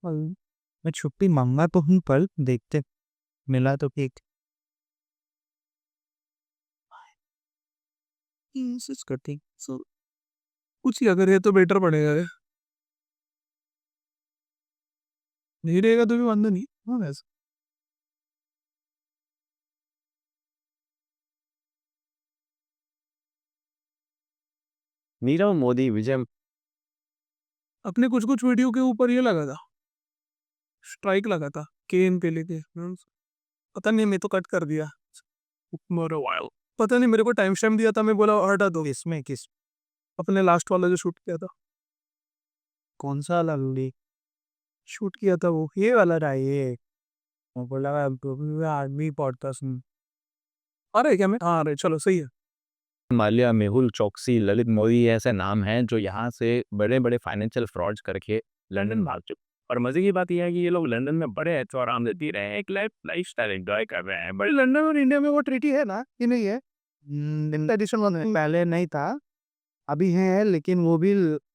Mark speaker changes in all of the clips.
Speaker 1: और मैं छुट्टी माँगा तो हूँ पर देखते मिला तो ठीक। कोशिश करती सो कुछ ही अगर है तो बेटर पड़ेगा ये। नहीं रहेगा तो भी वांधा नहीं। हाँ, वैसे
Speaker 2: नीरव मोदी, विजय।
Speaker 1: अपने कुछ-कुछ वीडियो के ऊपर ये लगा था, स्ट्राइक लगा था केएन पे लेके। पता नहीं मैं तो कट कर दिया। मोर अ व्हाइल पता नहीं मेरे को टाइम स्टैम्प दिया था मैं बोला हटा दो। इसमें किस अपने लास्ट वाला जो शूट किया था। कौन-सा वाला लूँगी? शूट किया था वो, ये वाला था ये। मैं बोला आर्मी पॉडकास्ट में। आ रहा है क्या मैं? हाँ, आ रहा है चलो सही है।
Speaker 2: माल्या, मेहुल चौकसी, ललित मोदी ऐसे नाम हैं जो यहाँ से बड़े-बड़े फाइनेंशियल फ्रॉड्स करके लंदन भाग चुके। और मज़े की बात ये है कि ये लोग लंदन में बड़े ऐशो आराम से जी रहे हैं, एक लाइफ़स्टाइल एन्जॉय कर रहे हैं। बट
Speaker 1: लंदन और इंडिया में वो ट्रीटी है ना कि नहीं है? एडिशन 1 है। पहले नहीं था, अभी है लेकिन वो भी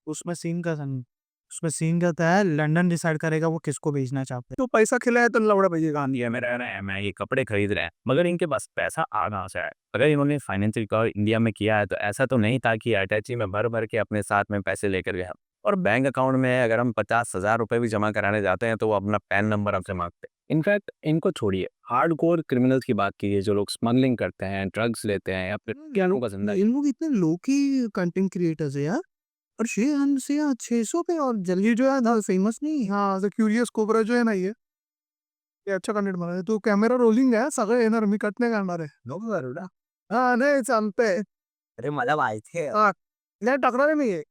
Speaker 1: उसमें सीन का सन उसमें सीन क्या होता है लंदन डिसाइड करेगा वो किसको भेजना चाहते हैं। तो पैसा खिलाया तो लौड़ा भेजेगा।
Speaker 2: इंडिया में रह रहे हैं, मैं ये कपड़े खरीद रहे हैं, मगर इनके पास पैसा आ कहाँ से आया? अगर इन्होंने फाइनेंशियल कवर इंडिया में किया है, तो ऐसा तो नहीं था कि अटैची में भर-भर के अपने साथ में पैसे लेकर गए हम। और बैंक अकाउंट में अगर हम 50,000 रुपए भी जमा कराने जाते हैं, तो वो अपना पैन नंबर हमसे माँगते हैं। इनफैक्ट इनको छोड़िए, हार्डकोर क्रिमिनल्स की बात कीजिए, जो लोग स्मगलिंग करते हैं, ड्रग्स लेते हैं या फिर गैंगों का धंधा।
Speaker 1: इन लोग इतने लो की कंटेंट क्रिएटर्स है यार। और 600 पे और जल्दी जो है ना फेमस नहीं। हाँ, द क्यूरियस कोबरा जो है ना ये अच्छा कंटेंट बना है। तो कॅमेरा रोलिंग आहे सगळं येणार मी कट नाही करणार आहे. नको करू ना. हां, नाही चालतंय. अरे मला माहिती आहे. हां, नाही टाकणार आहे मी हे.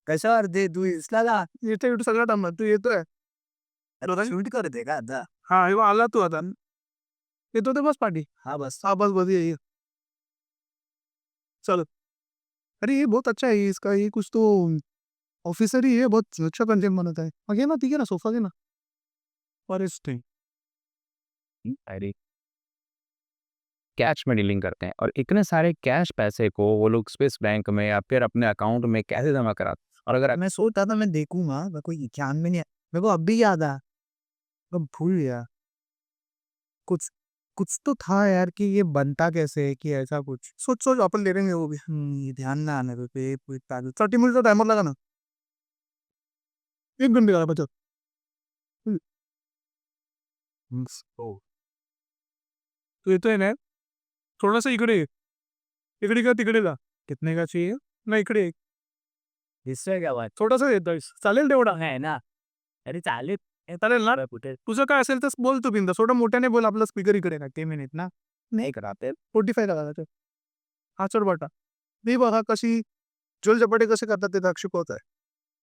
Speaker 1: कशावर ते तू Instaला? इथे सगळं टाकणार. तू येतोय? अरे शूट करते का आता? हाँ, ये आला तू आता. येतो ते बस पाठी. हाँ, बस. हाँ, बस बढ़िया ये. चलो. अरे ये बहुत अच्छा है ये इसका ये कुछ तो ऑफिसर ही है बहुत अच्छा कंटेंट बनाता है. मग घे ना, ती घे ना, सोफा घे ना. फॉरेस्ट है.
Speaker 2: अरे कैश में डीलिंग करते हैं और इतने सारे कैश पैसे को वो लोग स्विस बैंक में या फिर अपने अकाउंट में कैसे जमा कराते हैं? और अगर
Speaker 1: मैं सोच रहा था मैं देखूँगा, मेरे को ध्यान में नहीं है. मेरे को अभी याद आया, मैं भूल गया. कुछ कुछ तो था यार कि ये बनता कैसे है कि ऐसा कुछ. सोच-सोच अपन ले लेंगे वो भी. ये ध्यान ना आने दो. पे 30 मिनट का टाइमर लगा ना. 1 घंटे का बचा. हं. हो. तो येतोय ना, थोडासा इकडे ये. इकडे का तिकडे जा. कितने का चाहिए? नाही इकडे ये.
Speaker 2: इससे क्या बात
Speaker 1: थोडासा येतोय. चालेल तेवढा?
Speaker 2: है ना? अरे चालेल.
Speaker 1: चालेल ना?
Speaker 2: कुठे
Speaker 1: तुझं काय असेल तर बोल तू बिंदास. थोडं मोठ्याने बोल आपला स्पीकर इकडे आहे 10 मिनिट ना. नाही कराते. 45 लगा. हां, चल बेटा. मी बघा कशी जोलझपाटे कसे करतात ते दाखवत शिकवत आहे.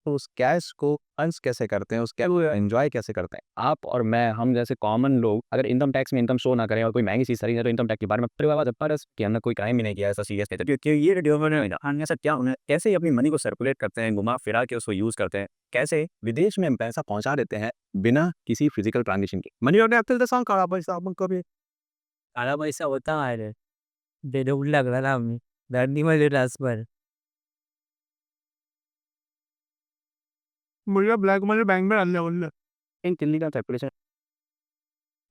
Speaker 2: तो उस कैश को अर्न्स कैसे करते हैं, उस कैश को एन्जॉय कैसे करते हैं? आप और मैं, हम जैसे कॉमन लोग अगर इनकम टैक्स में इनकम शो ना करें और कोई महँगी चीज़ खरीदें है तो इनकम टैक्स के बारे में परस कि हमने कोई क्राइम भी नहीं किया ऐसा सीरियस कहते हैं। क्योंकि ये वीडियो में हम ऐसा क्या उन्हें कैसे अपनी मनी को सर्कुलेट करते हैं, घुमा-फिरा के उसको यूज़ करते हैं, कैसे विदेश में हम पैसा पहुँचा देते हैं बिना किसी फिजिकल ट्रांज़ैक्शन के।
Speaker 1: मनी ऑर्डर असतील तर सांग काळा पैसा आपण कमी.
Speaker 2: काला पैसा होता माझ्याकडे. ते देऊन लागला ना आम्ही. दंडीमध्ये ट्रान्सफर.
Speaker 1: मुझे ब्लैक मनी बैंक में डालने बोलले.
Speaker 2: इन दिल्ली का कैलकुलेशन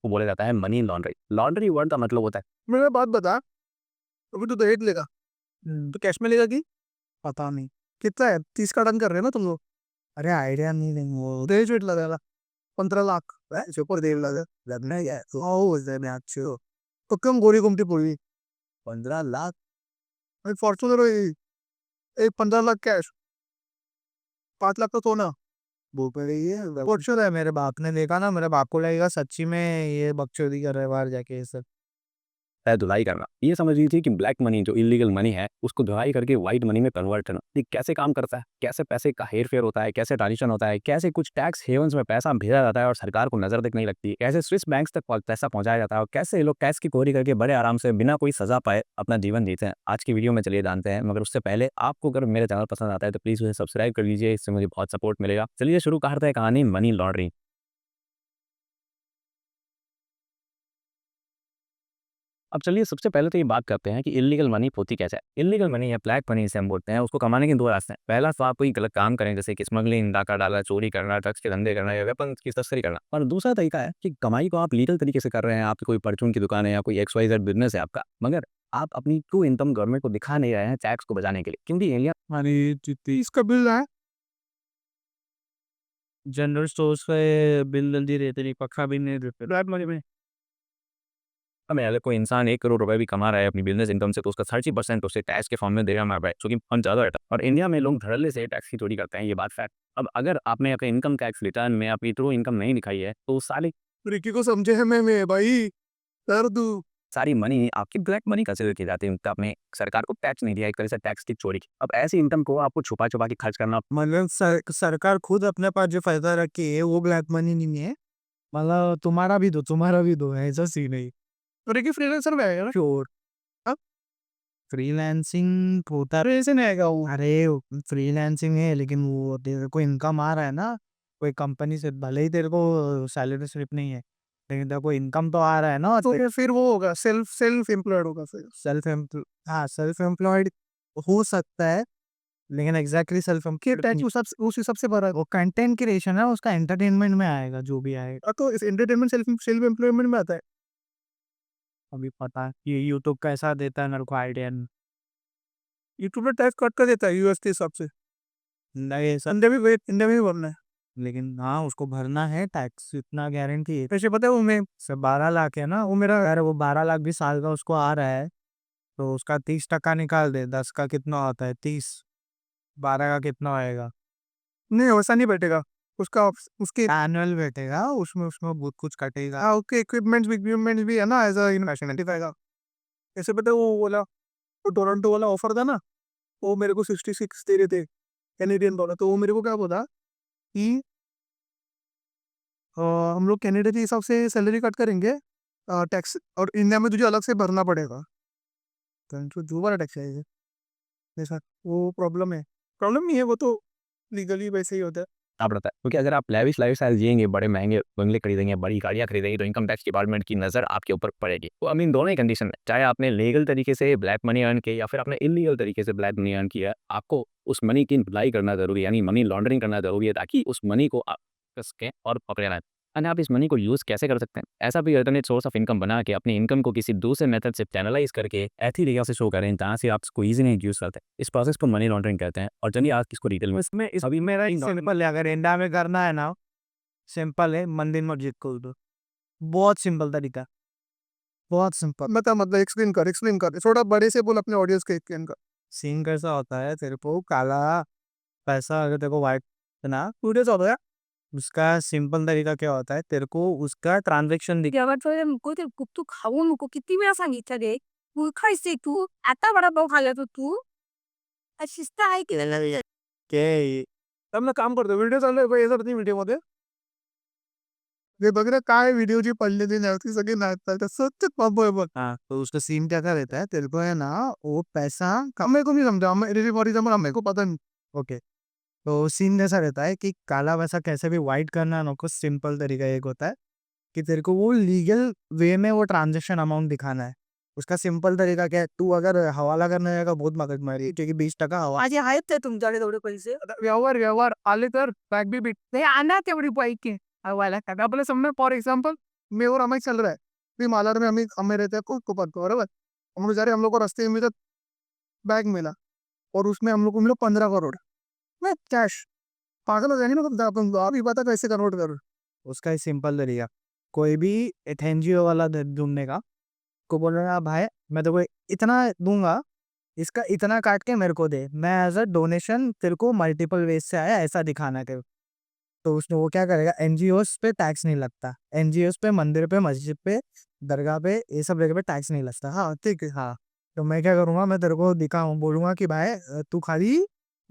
Speaker 2: को बोला जाता है मनी लॉन्ड्रिंग। लॉन्ड्री वर्ड का मतलब होता है
Speaker 1: मेरे बात बता, अभी तू दहेज लेगा. तो कैश में लेगा कि? पता नहीं. कितना है? 30 का डन कर रहे हैं ना तुम लोग? अरे आयडिया नहीं देंगे वो. दहेज भेटला त्याला. 15 लाख. सुपर देव लागेल. लग्न आहे काय? हो, मॅच. पक्कम गोरी गुमटी पोळी. 15 लाख. फॉर्च्युनर एक 15 लाख कैश. 5 लाख का सोना. भूपेड़ी है फॉर्च्यूनर है. मेरे बाप ने देखा ना मेरे बाप को लगेगा सच्ची में ये बकचोदी कर रहा है बाहर जाके ये सब.
Speaker 2: है धुलाई करना। ये समझ लीजिए कि ब्लैक मनी जो इल्लीगल मनी है, उसको धुलाई करके व्हाइट मनी में कन्वर्ट करना। ये कैसे काम करता है? कैसे पैसे का हेर-फेर होता है? कैसे ट्रांज़िशन होता है? कैसे कुछ टैक्स हेवन्स में पैसा भेजा जाता है और सरकार को नज़र तक नहीं लगती? कैसे स्विस बैंक्स तक पैसा पहुँचाया जाता है और कैसे ये लोग टैक्स की चोरी करके बड़े आराम से बिना कोई सज़ा पाए अपना जीवन जीते हैं? आज की वीडियो में चलिए जानते हैं, मगर उससे पहले आपको अगर मेरा चैनल पसंद आता है तो प्लीज़ उसे सब्सक्राइब कर लीजिए, इससे मुझे बहुत सपोर्ट मिलेगा। चलिए शुरू करते हैं कहानी मनी लॉन्ड्रिंग। अब चलिए सबसे पहले तो ये बात करते हैं कि इल्लीगल मनी होती कैसे है। इल्लीगल मनी या ब्लैक मनी जिसे हम बोलते हैं, उसको कमाने के दो रास्ते हैं। पहला तो आप कोई गलत काम करें, जैसे कि स्मगलिंग, डाका डाला, चोरी करना, ड्रग्स के धंधे करना या वेपन की तस्करी करना। और दूसरा तरीका है कि कमाई को आप लीगल तरीके से कर रहे हैं, आपकी कोई परचून की दुकान है या कोई XYZ बिजनेस है आपका, मगर आप अपनी ट्रू इनकम गवर्नमेंट को दिखा नहीं रहे हैं टैक्स को बचाने के लिए, क्योंकि इंडिया
Speaker 1: आणि इसका बिल है
Speaker 3: जनरल स्टोर्स पे बिल जल्दी देते नहीं, पक्का बिल नहीं देते।
Speaker 1: ब्लैक मनी में
Speaker 2: में अगर कोई इंसान 1 करोड़ रुपए भी कमा रहा है अपनी बिजनेस इनकम से, तो उसका 30% उसे टैक्स के फॉर्म में देना पड़ रहा है, जो कि बहुत ज़्यादा है। और इंडिया में लोग धड़ल्ले से टैक्स की चोरी करते हैं, ये बात फैक्ट। अब अगर आपने अपने इनकम टैक्स रिटर्न में अपनी ट्रू इनकम नहीं दिखाई है, तो सारी
Speaker 1: रिकी को समझे है मैं भाई कर दू
Speaker 2: सारी मनी आपकी ब्लैक मनी कंसिडर की जाती है, मतलब आपने सरकार को टैक्स नहीं दिया, एक तरह से टैक्स की चोरी की। अब ऐसी इनकम को आपको छुपा छुपा के खर्च करना,
Speaker 3: मतलब सरकार खुद अपने पास जो फायदा रखी है वो ब्लैक मनी नहीं है। मतलब तुम्हारा भी दो, ऐसा सीन है।
Speaker 1: रिकी फ्रीलांसर में आएगा ना
Speaker 3: श्योर।
Speaker 1: हाँ?
Speaker 3: फ्रीलांसिंग होता
Speaker 1: अरे ऐसे नहीं आएगा वो
Speaker 3: अरे फ्रीलांसिंग है, लेकिन वो तेरे को इनकम आ रहा है ना कोई कंपनी से, भले ही तेरे को सैलरी स्लिप नहीं है, लेकिन तेरे को इनकम तो आ रहा है ना।
Speaker 1: तो फिर वो होगा सेल्फ एम्प्लॉयड होगा फिर
Speaker 3: सेल्फ एम्प्लॉयड हो सकता है, लेकिन एग्जैक्टली सेल्फ
Speaker 1: कि
Speaker 3: एम्प्लॉयड
Speaker 1: टैक्स उस हिसाब से भरा
Speaker 3: वो कंटेंट क्रिएशन है, उसका एंटरटेनमेंट में आएगा जो भी आएगा।
Speaker 1: तो इस एंटरटेनमेंट सेल्फ एम्प्लॉयमेंट में आता है
Speaker 3: अभी पता है ये यूट्यूब कैसा देता है मेरे को आइडिया
Speaker 1: यूट्यूब में टैक्स कट कर देता है यूएस के हिसाब से
Speaker 3: नहीं सर।
Speaker 1: इंडिया में भी भरना है
Speaker 3: लेकिन हाँ, उसको भरना है टैक्स, इतना गारंटी है।
Speaker 1: वैसे पता है वो मैं
Speaker 3: सर 12 लाख है ना वो मेरा, अगर वो 12 लाख भी साल का उसको आ रहा है, तो उसका 30% निकाल दे, 10 का कितना होता है 30, 12 का कितना आएगा।
Speaker 1: नहीं वैसा नहीं बैठेगा उसका उसके
Speaker 3: एनुअल बैठेगा उसमें, उसमें बहुत कुछ कटेगा।
Speaker 1: हाँ उसके इक्विपमेंट्स भी है ना एज अ नेशनलिटी आएगा ऐसे पता है वो बोला वो टोरंटो वाला ऑफर था ना वो मेरे को 66 दे रहे थे कैनेडियन डॉलर तो वो मेरे को क्या बोला कि हम लोग कनाडा के हिसाब से सैलरी कट करेंगे टैक्स और इंडिया में तुझे अलग से भरना पड़ेगा तो जो वाला टैक्स है ये ऐसा वो प्रॉब्लम नहीं है वो तो लीगली वैसे ही होता है
Speaker 2: आप पड़ता है, क्योंकि अगर आप लेविश लाइफस्टाइल जिएंगे, बड़े महंगे बंगले खरीदेंगे, बड़ी गाड़ियां खरीदेंगे, तो इनकम टैक्स डिपार्टमेंट की नज़र आपके ऊपर पड़ेगी। तो आई मीन दोनों ही कंडीशन में, चाहे आपने लीगल तरीके से ब्लैक मनी अर्न किया या फिर आपने इलीगल तरीके से ब्लैक मनी अर्न किया, आपको उस मनी की भलाई करना जरूरी है, यानी मनी लॉन्ड्रिंग करना जरूरी है, ताकि उस मनी को आप कस के और पकड़े ना। एंड आप इस मनी को यूज़ कैसे कर सकते हैं, ऐसा भी अल्टरनेट सोर्स ऑफ इनकम बना के अपनी इनकम को किसी दूसरे मेथड से चैनलाइज करके ऐसी तरीके से शो करें जहाँ से आप इसको ईजिली यूज़ करते हैं। इस प्रोसेस को मनी लॉन्ड्रिंग कहते हैं। और चलिए आज इसको डिटेल में
Speaker 3: इसमें
Speaker 2: अभी
Speaker 3: मेरा सिंपल है, अगर इंडिया में करना है ना, सिंपल है, मंदिर मस्जिद खोल दो, बहुत सिंपल तरीका, बहुत सिंपल।
Speaker 1: मतलब एक्सप्लेन कर थोड़ा बड़े से बोल अपने ऑडियंस के एक्सप्लेन कर
Speaker 3: सीन कैसा होता है, तेरे को काला पैसा अगर तेरे को वाइट ना,
Speaker 1: वीडियोस होता है
Speaker 3: उसका सिंपल तरीका क्या होता है, तेरे को उसका ट्रांजेक्शन दिख
Speaker 4: देवाचं नको ते तू खाऊ नको किती वेळा सांगितलं रे तू खायचे तू आता वडापाव खाल्ला तर तू शिस्त आहे की नाही?
Speaker 3: के
Speaker 1: त्यामुळे काम करतो व्हिडिओ चालू आहे येतात नाही व्हिडिओमध्ये हे बघ रे काय व्हिडिओची पडलेली नाही ती सगळी नाचतात सच पंप आहे बघ
Speaker 3: हाँ, तो उसका सीन क्या क्या रहता है, तेरे को है ना वो पैसा
Speaker 1: मेरे को नहीं समझा फॉर एग्जाम्पल मेरे को पता नहीं
Speaker 3: ओके, तो सीन ऐसा रहता है कि काला पैसा कैसे भी वाइट करना ना, कुछ सिंपल तरीका एक होता है कि तेरे को वो लीगल वे में वो ट्रांजेक्शन अमाउंट दिखाना है। उसका सिंपल तरीका क्या है, तू अगर हवाला करने जाएगा बहुत मगज मारी, क्योंकि 20% हवा।
Speaker 4: माझे आहेत ते तुमच्याकडे तेवढे पैसे
Speaker 1: आता व्यवहार आले तर बॅग भी बीट
Speaker 4: ते आणा तेवढी पैकी
Speaker 1: हवाला काय आपलं समजा फॉर एग्जाम्पल मेवर हमें चल रहा है फिर मालार में हमें रहते हैं को पद बराबर हम लोग जा रहे हैं, हम लोग को रास्ते में तो बैग मिला और उसमें हम लोग को मिला 15 करोड़ मैं कैश पागल हो जाएंगे ना तो अपन आप ही पता कैसे कन्वर्ट कर
Speaker 3: उसका ही सिंपल तरीका, कोई भी एक एनजीओ वाला ढूंढने का, को बोल रहा भाई मैं तो कोई इतना दूंगा, इसका इतना काट के मेरे को दे, मैं एज अ डोनेशन तेरे को मल्टीपल वेज से आया ऐसा दिखाना है। तो उसने वो क्या करेगा, एनजीओस पे टैक्स नहीं लगता, एनजीओस पे, मंदिर पे, मस्जिद पे, दरगाह पे, ये सब जगह पे टैक्स नहीं लगता।
Speaker 1: हाँ ठीक है
Speaker 3: हाँ, तो मैं क्या करूँगा, मैं तेरे को दिखाऊँ, बोलूँगा कि भाई तू खाली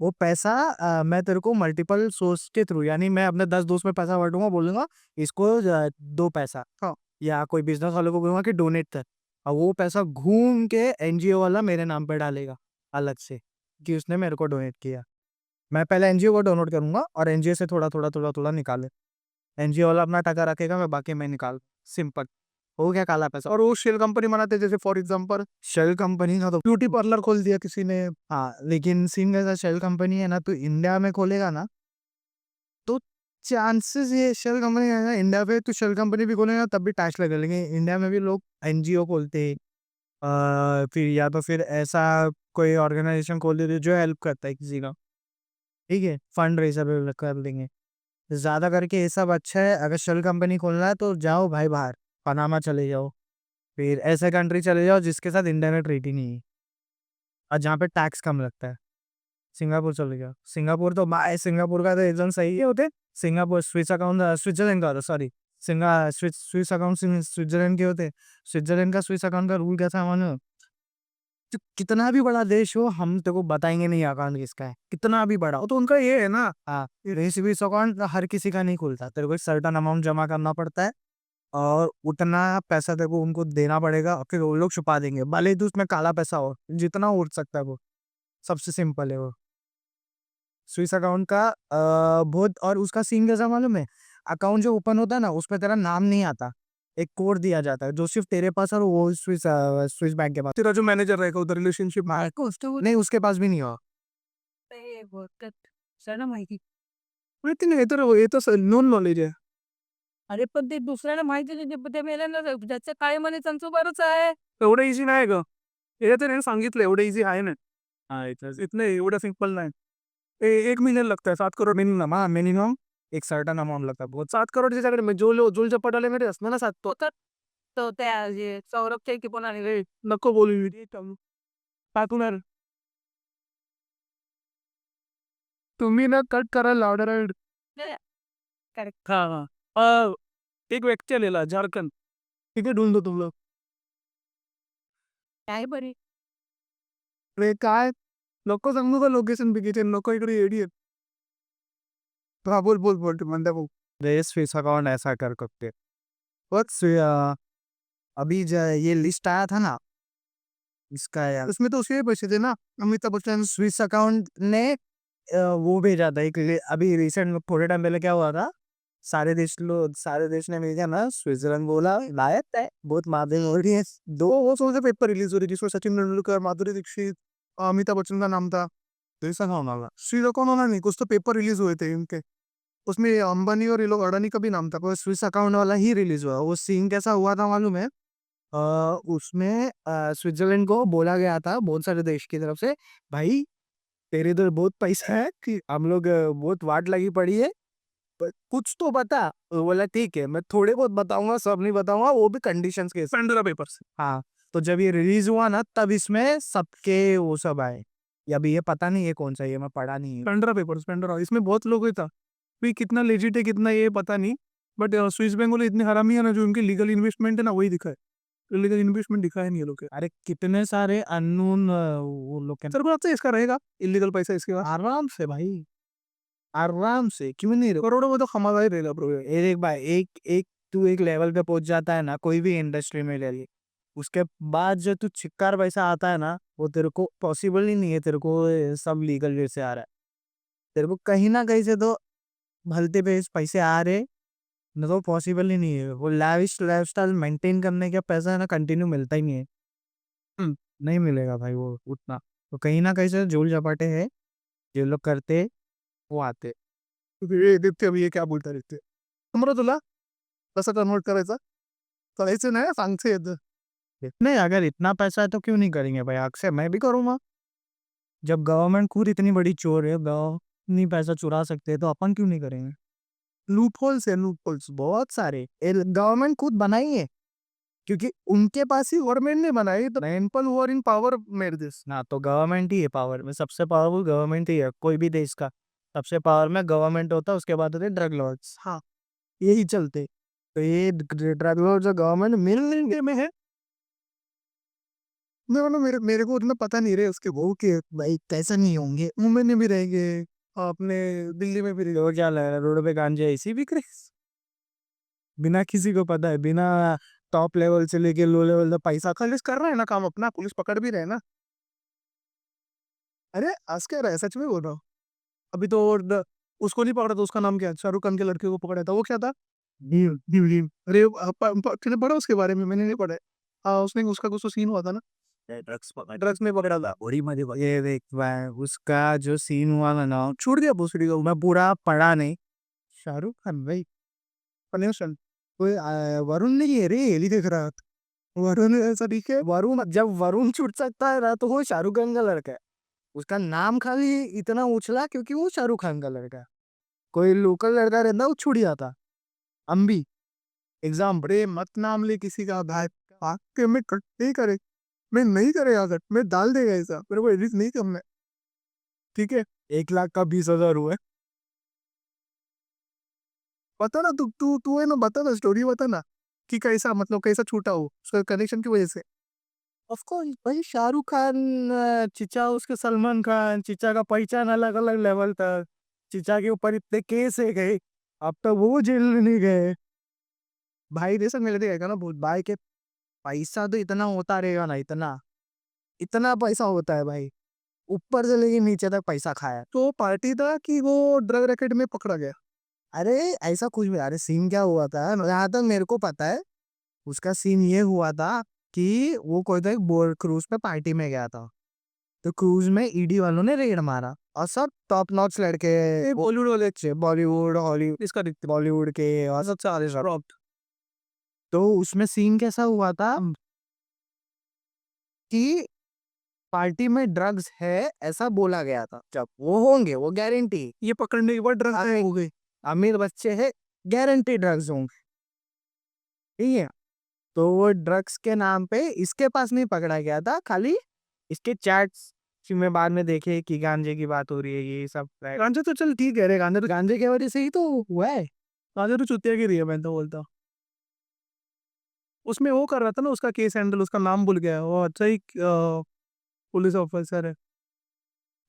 Speaker 3: वो पैसा मैं तेरे को मल्टीपल सोर्स के थ्रू, यानी मैं अपने 10 दोस्त में पैसा बांटूंगा, बोलूँगा इसको 2 पैसा,
Speaker 1: हाँ
Speaker 3: या कोई बिजनेस वाले को बोलूँगा कि डोनेट कर, और वो पैसा घूम के एनजीओ वाला मेरे नाम पे डालेगा अलग से कि उसने मेरे को डोनेट किया। मैं पहले एनजीओ को डाउनलोड करूँगा और एनजीओ से थोड़ा थोड़ा थोड़ा थोड़ा निकाले, एनजीओ वाला अपना टका रखेगा, मैं बाकी मैं निकाल, सिंपल। हो गया काला पैसा।
Speaker 1: और वो शेल कंपनी बनाते हैं, जैसे फॉर एग्जांपल
Speaker 3: शेल कंपनी का तो
Speaker 1: ब्यूटी पार्लर खोल दिया किसी ने।
Speaker 3: हाँ, लेकिन सीन कैसा, शेल कंपनी है ना, तो इंडिया में खोलेगा ना, तो चांसेस ये शेल कंपनी है ना इंडिया पे, तो शेल कंपनी भी खोलेगा तब भी टैक्स लगेगा। लेकिन इंडिया में भी लोग एनजीओ खोलते, फिर या तो फिर ऐसा कोई ऑर्गेनाइजेशन खोल देते जो हेल्प करता है किसी का, ठीक है, फंड रेजर कर देंगे। ज़्यादा करके ये सब अच्छा है। अगर शेल कंपनी खोलना है तो जाओ भाई बाहर, पनामा चले जाओ, फिर ऐसे कंट्री चले जाओ जिसके साथ इंडिया में ट्रीटी नहीं है और जहाँ पे टैक्स कम लगता है। सिंगापुर चले जाओ, सिंगापुर तो भाई, सिंगापुर का तो एकदम सही है होते। सिंगापुर स्विस अकाउंट, स्विट्जरलैंड का, सॉरी, स्विस अकाउंट स्विट्जरलैंड के होते। स्विट्जरलैंड का स्विस अकाउंट का रूल कैसा है मानो, तो कितना भी बड़ा देश हो हम तेरे को बताएंगे नहीं अकाउंट किसका है, कितना भी बड़ा हो।
Speaker 1: तो उनका ये है ना,
Speaker 3: हाँ, स्विस अकाउंट हर किसी का नहीं खुलता, तेरे को एक सर्टन अमाउंट जमा करना पड़ता है और उतना पैसा तेरे को उनको देना पड़ेगा, और फिर वो लोग छुपा देंगे, भले ही तो उसमें काला पैसा हो, जितना उड़ सकता है वो। सबसे सिंपल है वो स्विस अकाउंट का। बहुत, और उसका सीन कैसा मालूम है, अकाउंट जो ओपन होता है ना, उसमें तेरा नाम नहीं आता, एक कोड दिया जाता है जो सिर्फ तेरे पास और वो स्विस स्विस बैंक के पास।
Speaker 1: तेरा जो मैनेजर रहेगा उधर रिलेशनशिप में।
Speaker 4: गोष्ट होत
Speaker 3: नहीं, उसके पास भी नहीं होगा।
Speaker 4: आहे बोलतात. सगळं माहिती.
Speaker 1: माहिती नाही, हे तर नॉन नॉलेज आहे.
Speaker 4: अरे पण ते दुसऱ्याला माहिती नाही, ते मेल्यानं ज्याचं काय म्हणे त्यांचं बरंच आहे.
Speaker 1: एवढं इझी नाही ग. हे तर नाही सांगितलं, एवढं इझी आहे ना. हाँ, इतना एवढं सिंपल नाही. 1 मिलियन लगता है, 7 करोड़ मिनिमम. हाँ, मिनिमम एक सर्टन अमाउंट लगता है. 7 करोड़ ज्याच्याकडे जो झपटवाले मध्ये असणार ना, 7 तो
Speaker 4: तर तो त्या जे सौरभच्या की पण आणि
Speaker 1: नको बोलू मी. पाठवणार. तुम्ही ना कट करा लाउडर.
Speaker 4: करेक्ट.
Speaker 1: हाँ हाँ. एक व्यक्ती आलेला झारखंड. ठीक आहे, ढूंढ दो तुम लोग.
Speaker 4: काय बरे.
Speaker 1: अरे काय नको सांगू का लोकेशन बिकीचे, नको इकडे येडी आहेत. हाँ बोल बोल बोल, मंदा बोल.
Speaker 3: ये स्विस अकाउंट ऐसा कर सकते। बट अभी ये लिस्ट आया था ना इसका यार,
Speaker 1: उसमें तो उसके पैसे थे ना, अमिताभ बच्चन.
Speaker 3: स्विस अकाउंट ने वो भेजा था एक, अभी रिसेंट थोड़े टाइम पहले क्या हुआ था, सारे देश ने भेजा ना, स्विट्जरलैंड बोला लायक है, बहुत मादे हो रही है।
Speaker 1: दो वो सोचे पेपर रिलीज हो रही जिसमें सचिन तेंदुलकर, माधुरी दीक्षित, अमिताभ बच्चन का नाम था.
Speaker 3: तो ऐसा कौन होगा?
Speaker 1: श्री कौन होना नहीं, कुछ तो पेपर रिलीज हुए थे इनके. उसमें ये अंबानी और ये लोग, अडानी का भी नाम था.
Speaker 3: वो स्विस अकाउंट वाला ही रिलीज हुआ। वो सीन कैसा हुआ था मालूम है, उसमें स्विट्जरलैंड को बोला गया था बहुत सारे देश की तरफ से, भाई तेरे इधर बहुत पैसा है कि हम लोग बहुत वाट लगी पड़ी है, पर कुछ तो बता। वो बोला ठीक है, मैं थोड़े बहुत बताऊंगा, सब नहीं बताऊंगा, वो भी कंडीशंस के साथ।
Speaker 1: Pandora papers.
Speaker 3: हाँ, तो जब ये रिलीज हुआ ना तब इसमें सबके वो सब आए। ये अभी ये पता नहीं है कौन सा, ये मैं पढ़ा नहीं है।
Speaker 1: Pandora papers, Pandora. इसमें बहुत लोग ही था. भी कितना लेजिट है कितना ये पता नहीं. बट स्विस बैंक वाले इतने हरामी है ना, जो उनकी लीगल इन्वेस्टमेंट है ना वही दिखा है. इलीगल इन्वेस्टमेंट दिखाया नहीं ये लोग के.
Speaker 3: अरे कितने सारे अननोन वो लोग के
Speaker 1: सर को लगता है इसका रहेगा इलीगल पैसा इसके बाद.
Speaker 3: आराम से भाई, आराम से, क्यों नहीं रहे?
Speaker 1: करोड़ों में तो कमाता ही रहेगा ब्रो.
Speaker 3: एक भाई, एक एक तू एक लेवल पे पहुंच जाता है ना, कोई भी इंडस्ट्री में ले लिए, उसके बाद जो तू छिक्कार पैसा आता है ना, वो तेरे को पॉसिबल ही नहीं है, तेरे को ये सब लीगल वे से आ रहा है। तेरे को कहीं ना कहीं से तो भलते पे पैसे आ रहे, न तो पॉसिबल ही नहीं है। वो लाविश लाइफस्टाइल मेंटेन करने का पैसा है ना, कंटिन्यू मिलता ही नहीं है। नहीं मिलेगा भाई वो उतना। तो कहीं ना कहीं से झोल झपाटे है, जो लोग करते वो आते।
Speaker 1: हे दिसते अभी हे क्या बोलता दिसते. समोर तुला कसं कन्वर्ट करायचा करायचं नाही, सांगते येतं.
Speaker 3: नहीं, अगर इतना पैसा है तो क्यों नहीं करेंगे भाई, अक्सर मैं भी करूँगा। जब गवर्नमेंट खुद इतनी बड़ी चोर है, इतनी पैसा चुरा सकते हैं, तो अपन क्यों नहीं करेंगे?
Speaker 1: लूप होल्स है, लूप होल्स.
Speaker 3: बहुत सारे गवर्नमेंट खुद बनाई है, क्योंकि उनके पास ही
Speaker 1: गवर्नमेंट ने बनाई तो people who are in power made this.
Speaker 3: ना, तो गवर्नमेंट ही है पावर में, सबसे पावरफुल गवर्नमेंट ही है कोई भी देश का। सबसे पावर में गवर्नमेंट होता है, उसके बाद होते ड्रग लॉर्ड्स।
Speaker 1: हाँ.
Speaker 3: यही चलते। तो ये ड्रग लॉर्ड्स जो गवर्नमेंट मिल में है,
Speaker 1: मैं बोला मेरे को उतना पता नहीं रहे उसके वो कि
Speaker 3: भाई कैसे नहीं होंगे?
Speaker 1: मुंबई में भी रहेंगे, अपने दिल्ली में भी रहेंगे.
Speaker 3: तो क्या लग रहा है, रोड पे गांजे ऐसी बिक रहे, बिना किसी को पता है, बिना टॉप लेवल से लेके लो लेवल तक पैसा
Speaker 1: पुलिस कर रहा है ना काम अपना, पुलिस पकड़ भी रहे ना. अरे आज कह रहा है, सच में बोल रहा हूँ. अभी तो उसको नहीं पकड़ा था, उसका नाम क्या है, शाहरुख खान के लड़के को पकड़ा था. वो क्या था, अरे तूने पढ़ा उसके बारे में? मैंने नहीं पढ़ा है। हाँ, उसने उसका कुछ तो सीन हुआ था ना, ड्रग्स में पकड़ा था।
Speaker 3: ये देख भाई, उसका जो सीन हुआ था ना, छूट गया भोसड़ी को, मैं पूरा पढ़ा नहीं। शाहरुख खान भाई,
Speaker 1: कनेक्शन
Speaker 3: कोई वरुण नहीं है रे, ये देख रहा था।
Speaker 1: वरुण ऐसा ठीक है।
Speaker 3: वरुण, जब वरुण छूट सकता है ना, तो वो शाहरुख खान का लड़का है। उसका नाम खाली इतना उछला क्योंकि वो शाहरुख खान का लड़का है। कोई लोकल लड़का रहता वो छूट जाता। अम्बी एग्जाम।
Speaker 1: अरे मत नाम ले किसी का भाई, आके मैं कट नहीं करे, मैं नहीं करेगा कट, मैं डाल देगा ऐसा, मेरे को एडिट नहीं करना है, ठीक है?
Speaker 3: 1 लाख का 20,000 हुआ है।
Speaker 1: बता ना, तू तू तू है ना, बता ना, स्टोरी बता ना कि कैसा, मतलब कैसा छूटा हो उसका कनेक्शन की वजह से।
Speaker 3: ऑफ कोर्स भाई, शाहरुख खान, चिचा उसके सलमान खान, चिचा का पहचान अलग अलग लेवल था। चिचा के ऊपर इतने केस है गए, अब तक वो जेल नहीं गए।
Speaker 1: भाई जैसा मिल देगा ना, बहुत
Speaker 3: भाई के पैसा तो इतना होता रहेगा ना, इतना इतना पैसा होता है भाई, ऊपर से लेके नीचे तक पैसा खाया।
Speaker 1: तो पार्टी था कि वो ड्रग रैकेट में पकड़ा गया?
Speaker 3: अरे ऐसा कुछ भी, अरे सीन क्या हुआ था जहाँ तक मेरे को पता है, उसका सीन ये हुआ था कि वो कोई तो एक बोट क्रूज पे पार्टी में गया था। तो क्रूज में ईडी वालों ने रेड मारा, और सब टॉप नॉच लड़के,
Speaker 1: बॉलीवुड वाले
Speaker 3: अच्छे बॉलीवुड हॉलीवुड,
Speaker 1: इसका दिखते
Speaker 3: बॉलीवुड के, और सब सारे सब।
Speaker 1: ड्रॉप।
Speaker 3: तो उसमें सीन कैसा हुआ था कि पार्टी में ड्रग्स है ऐसा बोला गया था, जब वो होंगे वो गारंटी,
Speaker 1: ये पकड़ने के बाद ड्रग हो गई।
Speaker 3: अमीर बच्चे हैं, गारंटी ड्रग्स होंगे, ठीक है। तो वो ड्रग्स के नाम पे इसके पास नहीं पकड़ा गया था, खाली इसके चैट्स में बाद में देखे कि गांजे की बात हो रही है, ये सब
Speaker 1: गांजा तो चल ठीक है रे,
Speaker 3: गांजे के वजह से ही तो हुआ है।
Speaker 1: गांजा तो चुतिया की रही है, मैं तो बोलता। उसमें वो कर रहा था ना, उसका केस हैंडल, उसका नाम भूल गया, वो अच्छा ही पुलिस ऑफिसर है,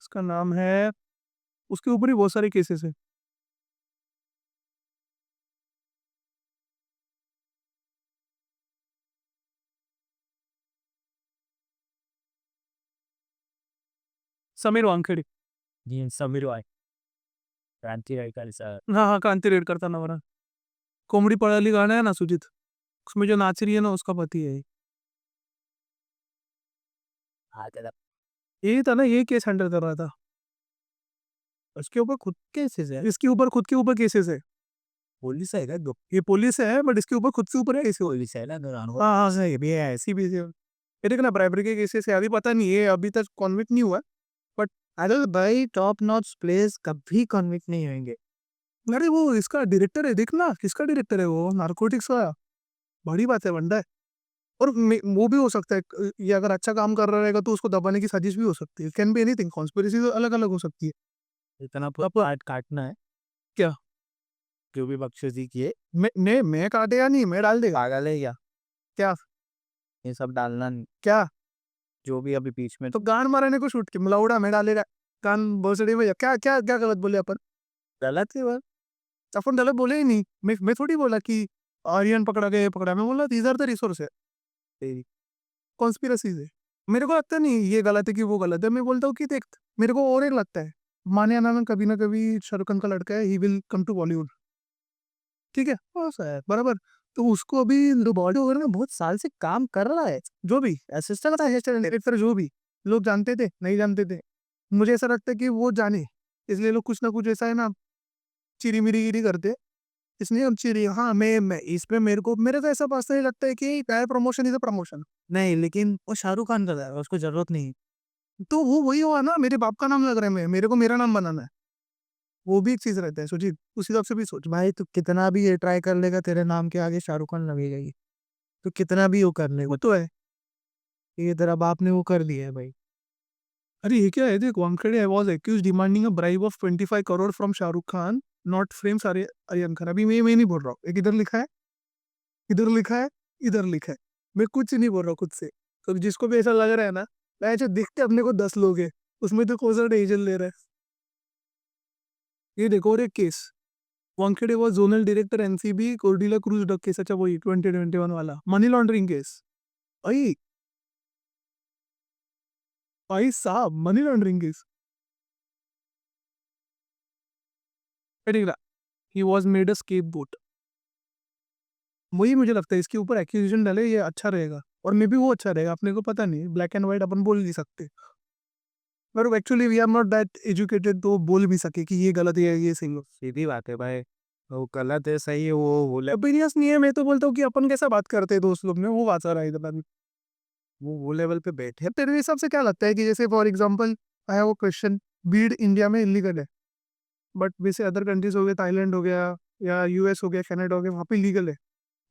Speaker 1: उसका नाम है, उसके ऊपर ही बहुत सारे केसेस है। समीर वानखेड़े।
Speaker 3: जी समीर भाई, क्रांति राइकर सर।
Speaker 1: हाँ हाँ, कांति रेड करता ना वरा, कॉमेडी पड़ाली गाना है ना सुजीत, उसमें जो नाच रही है ना उसका पति है ये।
Speaker 3: हाँ तेरा
Speaker 1: यही था ना, ये केस हैंडल कर रहा था।
Speaker 3: उसके ऊपर खुद केसेस है,
Speaker 1: इसके ऊपर खुद के ऊपर केसेस है।
Speaker 3: पुलिस है क्या? दो
Speaker 1: ये पुलिस है, बट इसके ऊपर खुद से ऊपर है इसे।
Speaker 3: पुलिस है ना दौरान।
Speaker 1: हाँ हाँ सही, भी है ऐसी भी है। ये देखना, ब्राइबरी के केसेस है, अभी पता नहीं, ये अभी तक कॉन्विक्ट नहीं हुआ, बट
Speaker 3: अरे भाई, टॉप नॉच प्लेस कभी कन्विक्ट नहीं होंगे।
Speaker 1: अरे वो इसका डायरेक्टर है, देखना किसका डायरेक्टर है वो, नारकोटिक्स का। बड़ी बात है, बंदा है। और वो भी हो सकता है, ये अगर अच्छा काम कर रहा रहेगा तो उसको दबाने की साजिश भी हो सकती है, कैन बी एनीथिंग, कॉन्स्पिरेसी तो अलग अलग हो सकती है।
Speaker 3: इतना पूरा काटना है
Speaker 1: क्या?
Speaker 3: जो भी बख्शी किए,
Speaker 1: मैं काटेगा नहीं, मैं डाल देगा।
Speaker 3: पागल है क्या?
Speaker 1: क्या?
Speaker 3: ये सब डालना नहीं,
Speaker 1: क्या?
Speaker 3: जो भी अभी बीच में
Speaker 1: तो गान मारने को शूट के मलाउड़ा में डालेगा, गान भोसड़ी में, क्या क्या क्या गलत बोले अपन?
Speaker 3: गलत है बात।
Speaker 1: अपन गलत बोले ही नहीं, मैं थोड़ी बोला कि आर्यन पकड़ा गया, ये पकड़ा, मैं बोला दीज आर द रिसोर्स है, कॉन्स्पिरसी है। मेरे को लगता नहीं ये गलत है कि वो गलत है, मैं बोलता हूँ कि देख, मेरे को और एक लगता है, मान्या नाम कभी ना कभी शाहरुख खान का लड़का है, he will come to Bollywood, ठीक है?
Speaker 3: हाँ सर,
Speaker 1: बराबर। तो उसको अभी बॉडी वगैरह में
Speaker 3: बहुत साल से काम कर रहा है,
Speaker 1: जो भी असिस्टेंट था, हेयर स्टाइल डायरेक्टर, जो भी लोग जानते थे नहीं जानते थे, मुझे ऐसा लगता है कि वो जाने, इसलिए लोग कुछ ना कुछ ऐसा है ना, चिरी मिरी गिरी करते, इसलिए हम चिरी, हाँ मैं इस पे मेरे को ऐसा पर्सनली लगता है कि पैर प्रमोशन इज अ प्रमोशन।
Speaker 3: नहीं लेकिन वो शाहरुख खान कर रहा है, उसको जरूरत नहीं।
Speaker 1: तो वो वही हुआ ना, मेरे बाप का नाम लग रहा है, मेरे को मेरा नाम बनाना है, वो भी एक चीज रहता है, सुजीत उस हिसाब से भी सोच।
Speaker 3: भाई तू कितना भी ये ट्राई कर लेगा, तेरे नाम के आगे शाहरुख खान लगेगा ही। तो कितना भी वो कर ले,
Speaker 1: वो तो है।
Speaker 3: ये तेरा बाप ने वो कर दिया है भाई।
Speaker 1: अरे ये क्या है, देख, Wankhede was accuse demanding a bribe of 25 crore from Shahrukh Khan, not frames Aryan Khan. अभी मैं नहीं बोल रहा हूँ, एक इधर लिखा है, इधर लिखा है, इधर लिखा है, मैं कुछ नहीं बोल रहा हूँ खुद से। तो जिसको भी ऐसा लग रहा है ना, मैं जो दिखते अपने को 10 लोग है, उसमें तो कौन सा डिसीजन ले रहा है? ये देखो, और एक case, Wankhede was zonal director NCB Cordelia cruise drug case, अच्छा वही 2021 वाला मनी लॉन्ड्रिंग केस। भाई, भाई साहब, money laundering case. He was made a scapegoat. वही मुझे लगता है इसके ऊपर एक्यूजेशन डाले ये अच्छा रहेगा, और मे बी वो अच्छा रहेगा, अपने को पता नहीं, ब्लैक एंड व्हाइट अपन बोल नहीं सकते, पर actually we are not that educated तो बोल भी सके कि ये गलत है ये सही हो।
Speaker 3: सीधी बात है भाई, वो गलत है सही है वो बोले,
Speaker 1: ओपिनियंस नहीं है, मैं तो बोलता हूँ कि अपन कैसा बात करते हैं दोस्त लोग में, वो बात आ रहा है इधर।
Speaker 3: वो लेवल पे बैठे।
Speaker 1: तेरे हिसाब से क्या लगता है कि जैसे for example I have a question, Beed India में इलीगल है, बट वैसे अदर कंट्रीज हो गए, थाईलैंड हो गया या यूएस हो गया, कनाडा हो गया, वहाँ पे लीगल है,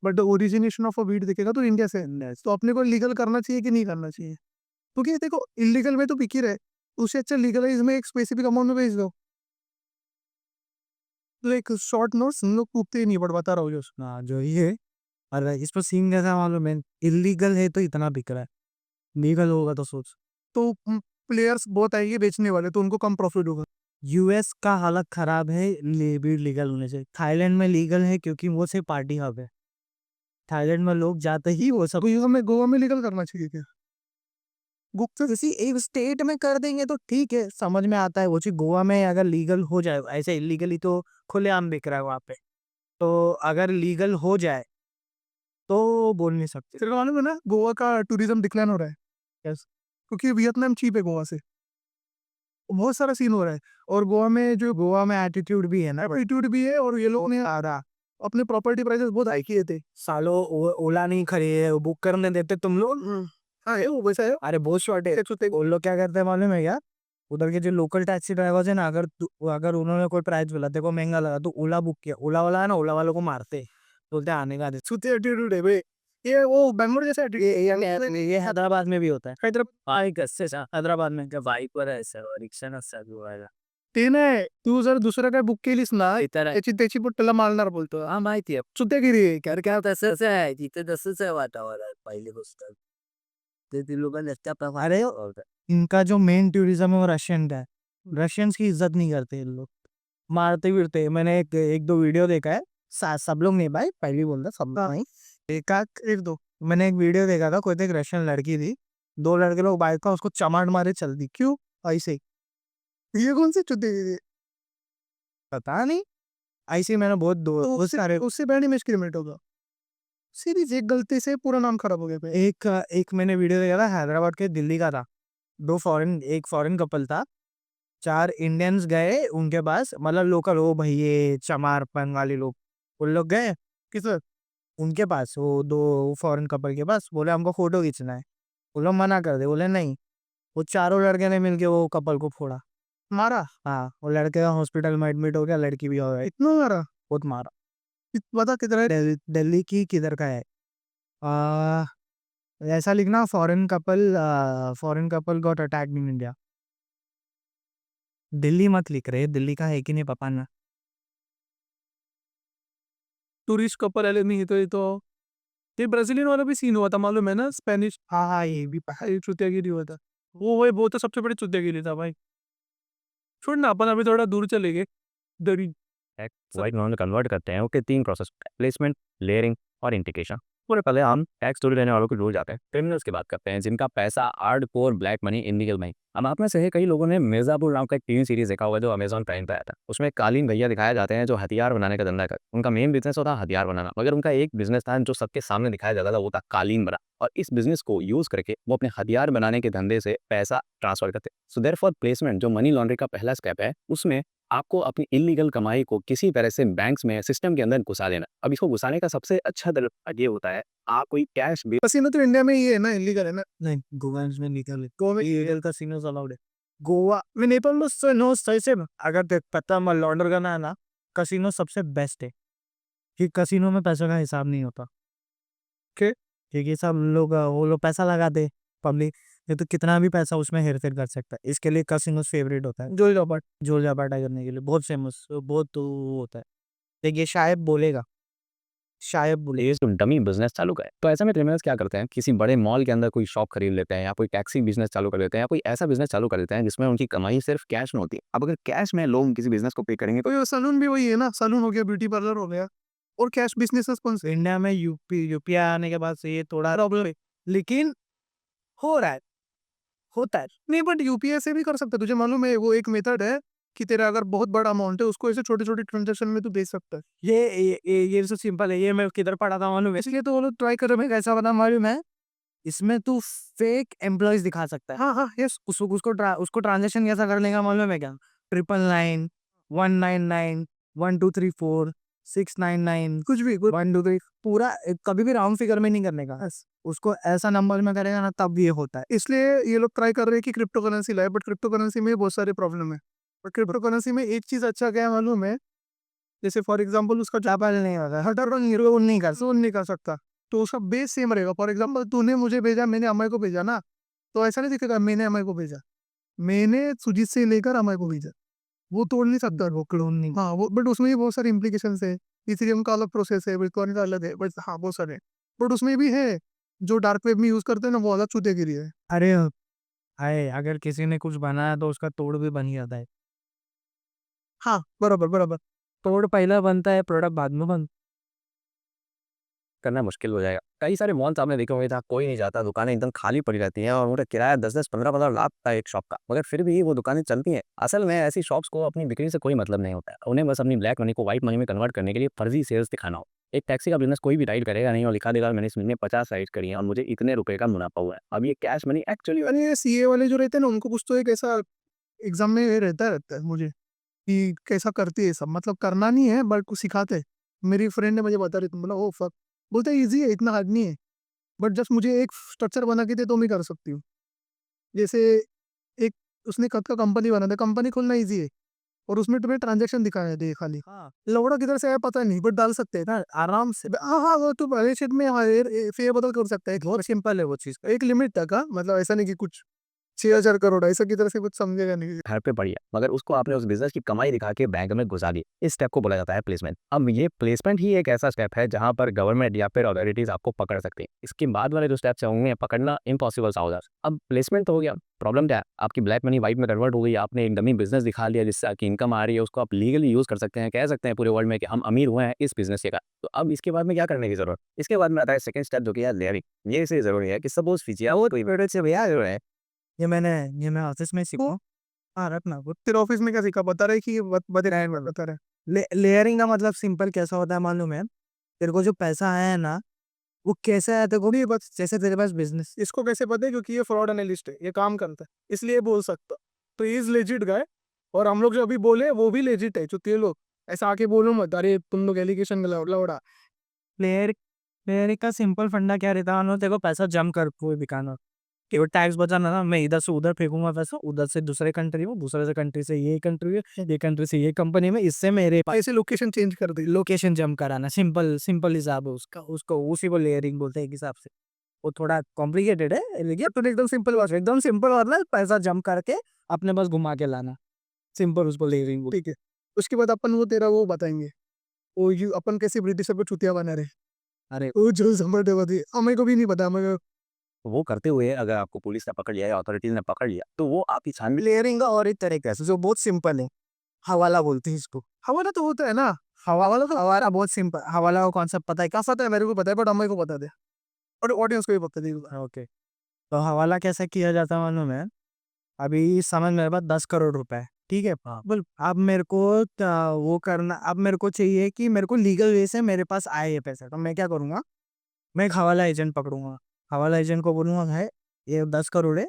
Speaker 1: but the origination of a Beed दिखेगा तो इंडिया से है। तो अपने को लीगल करना चाहिए कि नहीं करना चाहिए? क्योंकि देखो इलीगल में तो बिक ही रहे, उससे अच्छा लीगलाइज में एक स्पेसिफिक अमाउंट में बेच दो। तो एक शॉर्ट नोट्स हम लोग कूदते ही नहीं, बट बता रहा हूँ जो
Speaker 3: ना जो ये, अरे इस पर सीन कैसा मालूम है, इलीगल है तो इतना बिक रहा है, लीगल होगा तो सोच।
Speaker 1: तो प्लेयर्स बहुत आएंगे बेचने वाले, तो उनको कम प्रॉफिट होगा।
Speaker 3: यूएस का हालत खराब है बीड लीगल होने से, थाईलैंड में लीगल है क्योंकि वो से पार्टी हब है, थाईलैंड में लोग जाते ही वो सब।
Speaker 1: तो गोवा में लीगल करना चाहिए क्या?
Speaker 3: गुप्त किसी एक स्टेट में कर देंगे तो ठीक है, समझ में आता है वो चीज, गोवा में अगर लीगल हो जाए, ऐसे इलीगली तो खुलेआम बिक रहा है वहाँ पे, तो अगर लीगल हो जाए तो बोल नहीं सकते।
Speaker 1: तेरे को मालूम है ना गोवा का टूरिज्म डिक्लाइन हो रहा है?
Speaker 3: Yes.
Speaker 1: क्योंकि वियतनाम चीप है गोवा से, बहुत सारा सीन हो रहा है। और
Speaker 3: गोवा में एटीट्यूड भी है ना,
Speaker 1: एटीट्यूड भी है, और ये लोग ने
Speaker 3: आ रहा
Speaker 1: अपने प्रॉपर्टी प्राइसेस बहुत हाई किए थे।
Speaker 3: सालों ओला नहीं खरीदे, वो बुक करने देते तुम लोग।
Speaker 1: हाँ है वो वैसा है।
Speaker 3: अरे बहुत शॉर्ट है, वो लोग क्या करते हैं मालूम है क्या, उधर के जो लोकल टैक्सी ड्राइवर्स है ना, अगर उन्होंने कोई प्राइस बोला देखो महंगा लगा, तो ओला बुक किया, ओला वाला है ना, ओला वालों को मारते, बोलते आने का दे।
Speaker 1: छूते एटीट्यूड है भाई, ये वो बैंगलोर जैसा attitude।
Speaker 3: ये हैदराबाद में भी होता है,
Speaker 1: हैदराबाद
Speaker 3: हैदराबाद में क्या बाइक पर है रिक्शा ना
Speaker 1: तेने तू जर दुसरं काय बुक केलीस ना त्याची त्याची पुट्टला मारणार बोलतो
Speaker 3: हा माहिती आहे,
Speaker 1: चुत्यागिरी आहे.
Speaker 3: कारण काय तसंच आहे तिथे, तसंच आहे वातावरण पहिली गोष्ट, ते लोक नसत्या प्रकारे इनका जो मेन टूरिज्म है वो रशियन का है, रशियंस की इज्जत नहीं करते ये लोग, मारते फिरते। मैंने एक दो वीडियो देखा है, सब लोग नहीं भाई, पहले बोल रहा सब लोग नहीं, एक दो मैंने एक वीडियो देखा था, कोई तो एक रशियन लड़की थी, दो लड़के लोग बाइक का उसको चमाट मारे चल दी, क्यों ऐसे ही?
Speaker 1: ये कौन सी चुत्यागिरी है?
Speaker 3: पता नहीं, ऐसे ही मैंने बहुत बहुत सारे
Speaker 1: उससे बैड इमेज क्रिएट होगा, सीरीज एक गलती से पूरा नाम खराब हो गया भाई।
Speaker 3: एक मैंने वीडियो देखा था हैदराबाद के, दिल्ली का था, एक फॉरेन कपल था, 4 इंडियंस गए उनके पास, मतलब लोकल हो भाई, ये चमार बंगाली लोग, उन लोग गए
Speaker 1: किस
Speaker 3: उनके पास, वो दो फॉरेन कपल के पास, बोले हमको फोटो खींचना है, वो लोग मना कर दे, बोले नहीं, वो चारों लड़के ने मिलके वो कपल को फोड़ा।
Speaker 1: मारा?
Speaker 3: हाँ, वो लड़के का हॉस्पिटल में एडमिट हो गया, लड़की भी हो गई,
Speaker 1: इतना मारा?
Speaker 3: बहुत मारा।
Speaker 1: बता किधर है?
Speaker 3: दिल्ली की किधर का है, आ, ऐसा लिखना, foreign couple got attacked in India, Delhi मत लिख रहे, दिल्ली का है कि नहीं पता ना।
Speaker 1: टूरिस्ट कपल वाले नहीं तो ये ब्राजीलियन वाला भी सीन हुआ था मालूम है ना, स्पेनिश।
Speaker 3: हाँ हाँ, ये भी
Speaker 1: चुतियागिरी हुआ था वो तो सबसे बड़ी चुतियागिरी था भाई। छोड़ ना, अपन अभी थोड़ा दूर चले गए दरी।
Speaker 2: वाइट नॉन कन्वर्ट करते हैं ओके 3 प्रोसेस, प्लेसमेंट, लेयरिंग और इंटीग्रेशन। पूरे पहले हम टैक्स चोरी लेने वालों को रोज जाते हैं, क्रिमिनल्स की बात करते हैं जिनका पैसा hard core black money illegal money. अब आप में से कई लोगों ने मिर्जापुर नाम का एक टीवी सीरीज देखा होगा जो अमेजॉन प्राइम पे आया था। उसमें एक कालीन भैया दिखाए जाते हैं जो हथियार बनाने का धंधा कर, उनका मेन बिजनेस होता है हथियार बनाना, मगर उनका एक बिजनेस था जो सबके सामने दिखाया जाता था, वो था कालीन बना। और इस बिजनेस को यूज करके वो अपने हथियार बनाने के धंधे से पैसा ट्रांसफर करते। सो देयरफॉर प्लेसमेंट जो मनी लॉन्ड्रिंग का पहला स्टेप है, उसमें आपको अपनी इलीगल कमाई को किसी तरह से बैंक्स में सिस्टम के अंदर घुसा देना। अब इसको घुसाने का सबसे अच्छा तरीका ये होता है, आप कोई कैश
Speaker 1: कसिनो तो इंडिया में ही है ना, इलीगल है ना?
Speaker 3: नहीं, गोवा में निकल,
Speaker 1: गोवा में
Speaker 3: illegal casinos allowed है। गोवा में नेपाल में नो सही से, अगर देख पता मैं लॉन्डर करना है ना, कसिनो सबसे बेस्ट है, कि कसिनो में पैसों का हिसाब नहीं होता, क्योंकि सब लोग वो लोग पैसा लगाते पब्लिक, ये तो कितना भी पैसा उसमें हेर फेर कर सकता है, इसके लिए कसिनो फेवरेट होता है। जोल जापाटा करने के लिए बहुत फेमस, बहुत तो वो होता है। देखिए शायद बोले
Speaker 2: ये डमी बिजनेस चालू करे। तो ऐसे में क्रिमिनल्स क्या करते हैं, किसी बड़े मॉल के अंदर कोई शॉप खरीद लेते हैं, या कोई टैक्सी बिजनेस चालू कर लेते हैं, या कोई ऐसा बिजनेस चालू कर लेते हैं जिसमें उनकी कमाई सिर्फ कैश में होती है। अब अगर कैश में लोग किसी बिजनेस को पे करेंगे
Speaker 1: तो ये सलून भी वही है ना, सलून हो गया, ब्यूटी पार्लर हो गया, और कैश बिजनेसेस कौन से?
Speaker 3: इंडिया में यूपीआई आने के बाद से ये थोड़ा प्रॉब्लम है, लेकिन हो रहा है, होता है।
Speaker 1: नहीं, बट यूपीआई से भी कर सकते, तुझे मालूम है वो एक मेथड है कि तेरा अगर बहुत बड़ा अमाउंट है उसको ऐसे छोटे-छोटे ट्रांज़ैक्शन में तू भेज सकता है।
Speaker 3: ये तो सिंपल है, ये मैं किधर पढ़ा था मालूम है?
Speaker 1: इसलिए तो वो लोग ट्राई कर रहे हैं।
Speaker 3: कैसा बना मालूम है? इसमें तू फेक एम्प्लॉइज़ दिखा सकता है।
Speaker 1: हाँ, हाँ, यस।
Speaker 3: उसको ट्रांज़ैक्शन कैसा कर लेगा मालूम है क्या? 999, 199, 1234, 699,
Speaker 1: कुछ भी
Speaker 3: 1 2 3 पूरा कभी भी राउंड फिगर में नहीं करने का।
Speaker 1: यस।
Speaker 3: उसको ऐसा नंबर में करेगा ना तब ये होता है।
Speaker 1: इसलिए ये लोग ट्राई कर रहे हैं कि क्रिप्टो करेंसी लाए, बट क्रिप्टो करेंसी में बहुत सारे प्रॉब्लम है। बट क्रिप्टो करेंसी में एक चीज़ अच्छा क्या है मालूम है? जैसे फॉर एग्ज़ाम्पल उसका
Speaker 3: जापान नहीं होता।
Speaker 1: हर टर्न हीरो नहीं कर सोन नहीं कर सकता, तो उसका बेस सेम रहेगा। फॉर एग्ज़ाम्पल तूने मुझे भेजा, मैंने अमय को भेजा ना, तो ऐसा नहीं दिखेगा मैंने अमय को भेजा। मैंने सुजीत से लेकर अमय को भेजा, वो तोड़ नहीं सकता।
Speaker 3: वो क्लोन नहीं।
Speaker 1: हाँ, वो बट उसमें भी बहुत सारी इम्प्लीकेशंस है। इथेरियम का अलग प्रोसेस है, बिटकॉइन का अलग है, बट हाँ, बहुत सारे हैं। बट उसमें भी है, जो डार्क वेब में यूज़ करते हैं ना, वो अलग चूतियागिरी है।
Speaker 3: अरे हाय, अगर किसी ने कुछ बनाया तो उसका तोड़ भी बन ही जाता है।
Speaker 1: हाँ, बराबर, बराबर।
Speaker 3: तोड़ पहला बनता है, प्रोडक्ट बाद में बनता
Speaker 2: करना मुश्किल हो जाएगा। कई सारे मॉल्स आपने देखे होंगे जहाँ कोई नहीं जाता, दुकानें एकदम खाली पड़ी रहती हैं और उनका किराया 10-10, 15-15 लाख का एक शॉप का, मगर फिर भी वो दुकानें चलती हैं। असल में ऐसी शॉप्स को अपनी बिक्री से कोई मतलब नहीं होता है। उन्हें बस अपनी ब्लैक मनी को व्हाइट मनी में कन्वर्ट करने के लिए फर्जी सेल्स दिखाना हो। एक टैक्सी का बिज़नेस कोई भी राइड करेगा नहीं और लिखा देगा मैंने इस महीने 50 राइड करी हैं और मुझे इतने रुपए का मुनाफा हुआ है। अब ये कैश मनी एक्चुअली
Speaker 1: अरे ये सीए वाले जो रहते हैं ना, उनको कुछ तो एक ऐसा एग्ज़ाम में ये रहता है मुझे, कि कैसा करते हैं ये सब। मतलब करना नहीं है बट कुछ सिखाते हैं। मेरी फ्रेंड ने मुझे बता रही थी, बोला ओह फक! बोलते हैं ईज़ी है, इतना हार्ड नहीं है। बट जस्ट मुझे एक स्ट्रक्चर बना के दे तो मैं कर सकती हूँ। जैसे एक उसने खुद का कंपनी बना था, कंपनी खोलना ईज़ी है और उसमें तुम्हें ट्रांज़ैक्शन दिखाया दे खाली।
Speaker 3: हाँ,
Speaker 1: लौड़ा किधर से आया पता नहीं, बट डाल सकते हैं।
Speaker 3: ना आराम से।
Speaker 1: हाँ, हाँ, वो तो बैलेंस शीट में हाँ, फेरबदल कर सकता है।
Speaker 3: बहुत सिंपल है वो चीज़।
Speaker 1: एक लिमिट तक हाँ, मतलब ऐसा नहीं कि कुछ 6000 करोड़ ऐसा की तरह से कुछ समझेगा नहीं।
Speaker 2: घर पे पड़ी है, मगर उसको आपने उस बिज़नेस की कमाई दिखा के बैंक में घुसा दी। इस स्टेप को बोला जाता है प्लेसमेंट। अब ये प्लेसमेंट ही एक ऐसा स्टेप है जहाँ पर गवर्नमेंट या फिर अथॉरिटीज़ आपको पकड़ सकती हैं। इसके बाद वाले जो स्टेप्स हैं उन्हें पकड़ना इम्पॉसिबल सा हो जाता है। अब प्लेसमेंट तो हो गया, प्रॉब्लम क्या है? आपकी ब्लैक मनी व्हाइट में कन्वर्ट हो गई, आपने एक डमी बिज़नेस दिखा लिया जिससे आपकी इनकम आ रही है, उसको आप लीगली यूज़ कर सकते हैं, कह सकते हैं पूरे वर्ल्ड में कि हम अमीर हुए हैं इस बिज़नेस के कारण। तो अब इसके बाद में क्या करने की ज़रूरत? इसके बाद में आता है सेकंड स्टेप जो कि है लेयरिंग। ये इसलिए ज़रूरी है कि सपोज़ कीजिए वो कोई प्रोडक्ट से भैया जो है
Speaker 3: ये मैं ऑफिस में सीखा। हाँ, रखना वो।
Speaker 1: तेरे ऑफिस में क्या सीखा? बता रहा है कि बता रहा है।
Speaker 3: लेयरिंग का मतलब सिंपल कैसा होता है मालूम है? तेरे को जो पैसा आया है ना, वो कैसे आया तेरे को नहीं बस जैसे तेरे पास बिज़नेस।
Speaker 1: इसको कैसे पता है? क्योंकि ये फ्रॉड एनालिस्ट है, ये काम करता है, इसलिए बोल सकता। तो ही इज लेजिट गाय। और हम लोग जो अभी बोले वो भी लेजिट है। जो लोग ऐसा आके बोलो मत, अरे तुम लोग एलिगेशन लौड़ा।
Speaker 3: लेयर लेयरिंग का सिंपल फंडा क्या रहता है मालूम? तेरे को पैसा जम कर कोई दिखाना। केवल टैक्स बचाना ना, मैं इधर से उधर फेंकूँगा पैसा, उधर से दूसरे कंट्री में, दूसरे से कंट्री से ये कंट्री में, ये कंट्री से ये कंपनी में, इससे मेरे पास
Speaker 1: ऐसे लोकेशन चेंज कर दी।
Speaker 3: लोकेशन जंप कराना। सिंपल सिंपल हिसाब है उसका, उसको उसी को लेयरिंग बोलते हैं एक हिसाब से। वो थोड़ा कॉम्प्लिकेटेड है लेकिन
Speaker 1: तो एकदम सिंपल बात है।
Speaker 3: एकदम सिंपल और ना पैसा जंप करके अपने पास घुमा के लाना। सिंपल उसको लेयरिंग बोलते
Speaker 1: ठीक है, उसके बाद अपन वो तेरा वो बताएंगे, वो यू अपन कैसे ब्रिटिशर पे चुतिया बना रहे।
Speaker 3: हैं। अरे
Speaker 1: वो जो समझ हमें को भी नहीं पता। हमें
Speaker 2: वो करते हुए अगर आपको पुलिस ने पकड़ लिया या अथॉरिटीज़ ने पकड़ लिया, तो वो आपकी छानबीन
Speaker 3: लेयरिंग का और एक तरीका है जो बहुत सिंपल है, हवाला बोलते हैं इसको।
Speaker 1: हवाला तो होता है ना।
Speaker 3: हवाला बहुत सिंपल, हवाला का कॉन्सेप्ट पता है क्या?
Speaker 1: क्या पता है? मेरे को पता है, बट हमें को बता दे और ऑडियंस को भी बता दे।
Speaker 3: ओके, तो हवाला कैसे किया जाता है मालूम है? अभी समझ मेरे पास 10 करोड़ रुपए है, ठीक है? बोल अब मेरे को वो करना, अब मेरे को चाहिए कि मेरे को लीगल वे से मेरे पास आए ये पैसे। तो मैं क्या करूँगा? मैं एक हवाला एजेंट पकड़ूंगा। हवाला एजेंट को बोलूँगा भाई ये 10 करोड़ है,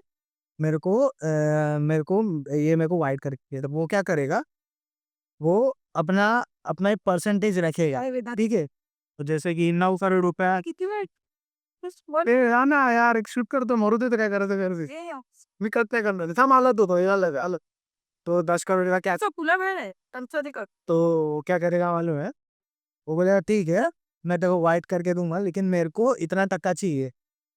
Speaker 3: मेरे को वाइट करके दे। तो वो क्या करेगा? वो अपना अपना एक परसेंटेज रखेगा, ठीक है? तो जैसे कि 9 करोड़ रुपया
Speaker 4: किती वेळ बस बोल.
Speaker 1: हाँ ना यार, एक शूट कर तो मरू दे, तो क्या करायचं कर
Speaker 4: हे या.
Speaker 1: मी करते करणार थांब, आला तो आलं
Speaker 3: तो 10 करोड़ का क्या?
Speaker 4: असं तुला वेळ आहे त्यांचं ते कर.
Speaker 3: तो वो क्या करेगा मालूम है? वो बोलेगा ठीक है, मैं तेरे को वाइट करके दूंगा लेकिन मेरे को इतना टका चाहिए।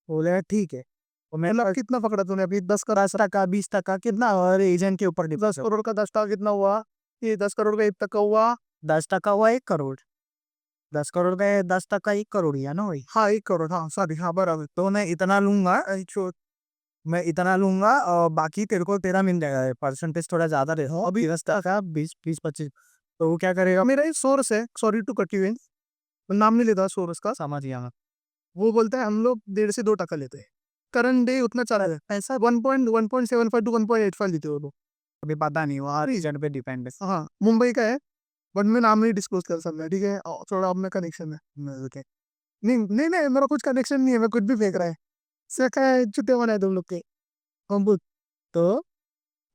Speaker 3: वो बोलेगा ठीक है। तो मैं
Speaker 1: मतलब कितना पकड़ा तूने अभी?
Speaker 3: 10 टका 20 टका कितना और एजेंट के ऊपर
Speaker 1: 10 करोड़ का 10 टका कितना हुआ? ये 10 करोड़ का 1 टका हुआ।
Speaker 3: 10 टका हुआ 1 करोड़। 10 करोड़ का 10 टका 1 करोड़ ही है ना भाई?
Speaker 1: हाँ, 1 करोड़, हाँ सॉरी, हाँ बराबर।
Speaker 3: तो मैं इतना लूंगा, मैं इतना लूंगा और बाकी तेरे को तेरा मिल जाएगा। परसेंटेज थोड़ा ज्यादा रहता है अभी 10 टका 20 20 25। तो वो क्या करेगा?
Speaker 1: मेरा एक सोर्स है, sorry to cut you in, नाम नहीं लेता सोर्स का।
Speaker 3: समझ गया मैं।
Speaker 1: वो बोलता है हम लोग 1.5 से 2 टका लेते हैं। करंट डे उतना चला है, ऐसा 1.75 टू 1.85 देते हो लोग।
Speaker 3: अभी पता नहीं, वो रीजन पे डिपेंड है।
Speaker 1: हाँ मुंबई का है, बट मैं नाम नहीं डिस्क्लोज कर सकता, ठीक है, थोड़ा अपना कनेक्शन है। ओके, नहीं नहीं नहीं, मेरा कुछ कनेक्शन नहीं है, मैं कुछ भी फेंक रहा है, सिर्फ है छुट्टे बनाए तुम लोग के। हम बोल,
Speaker 3: तो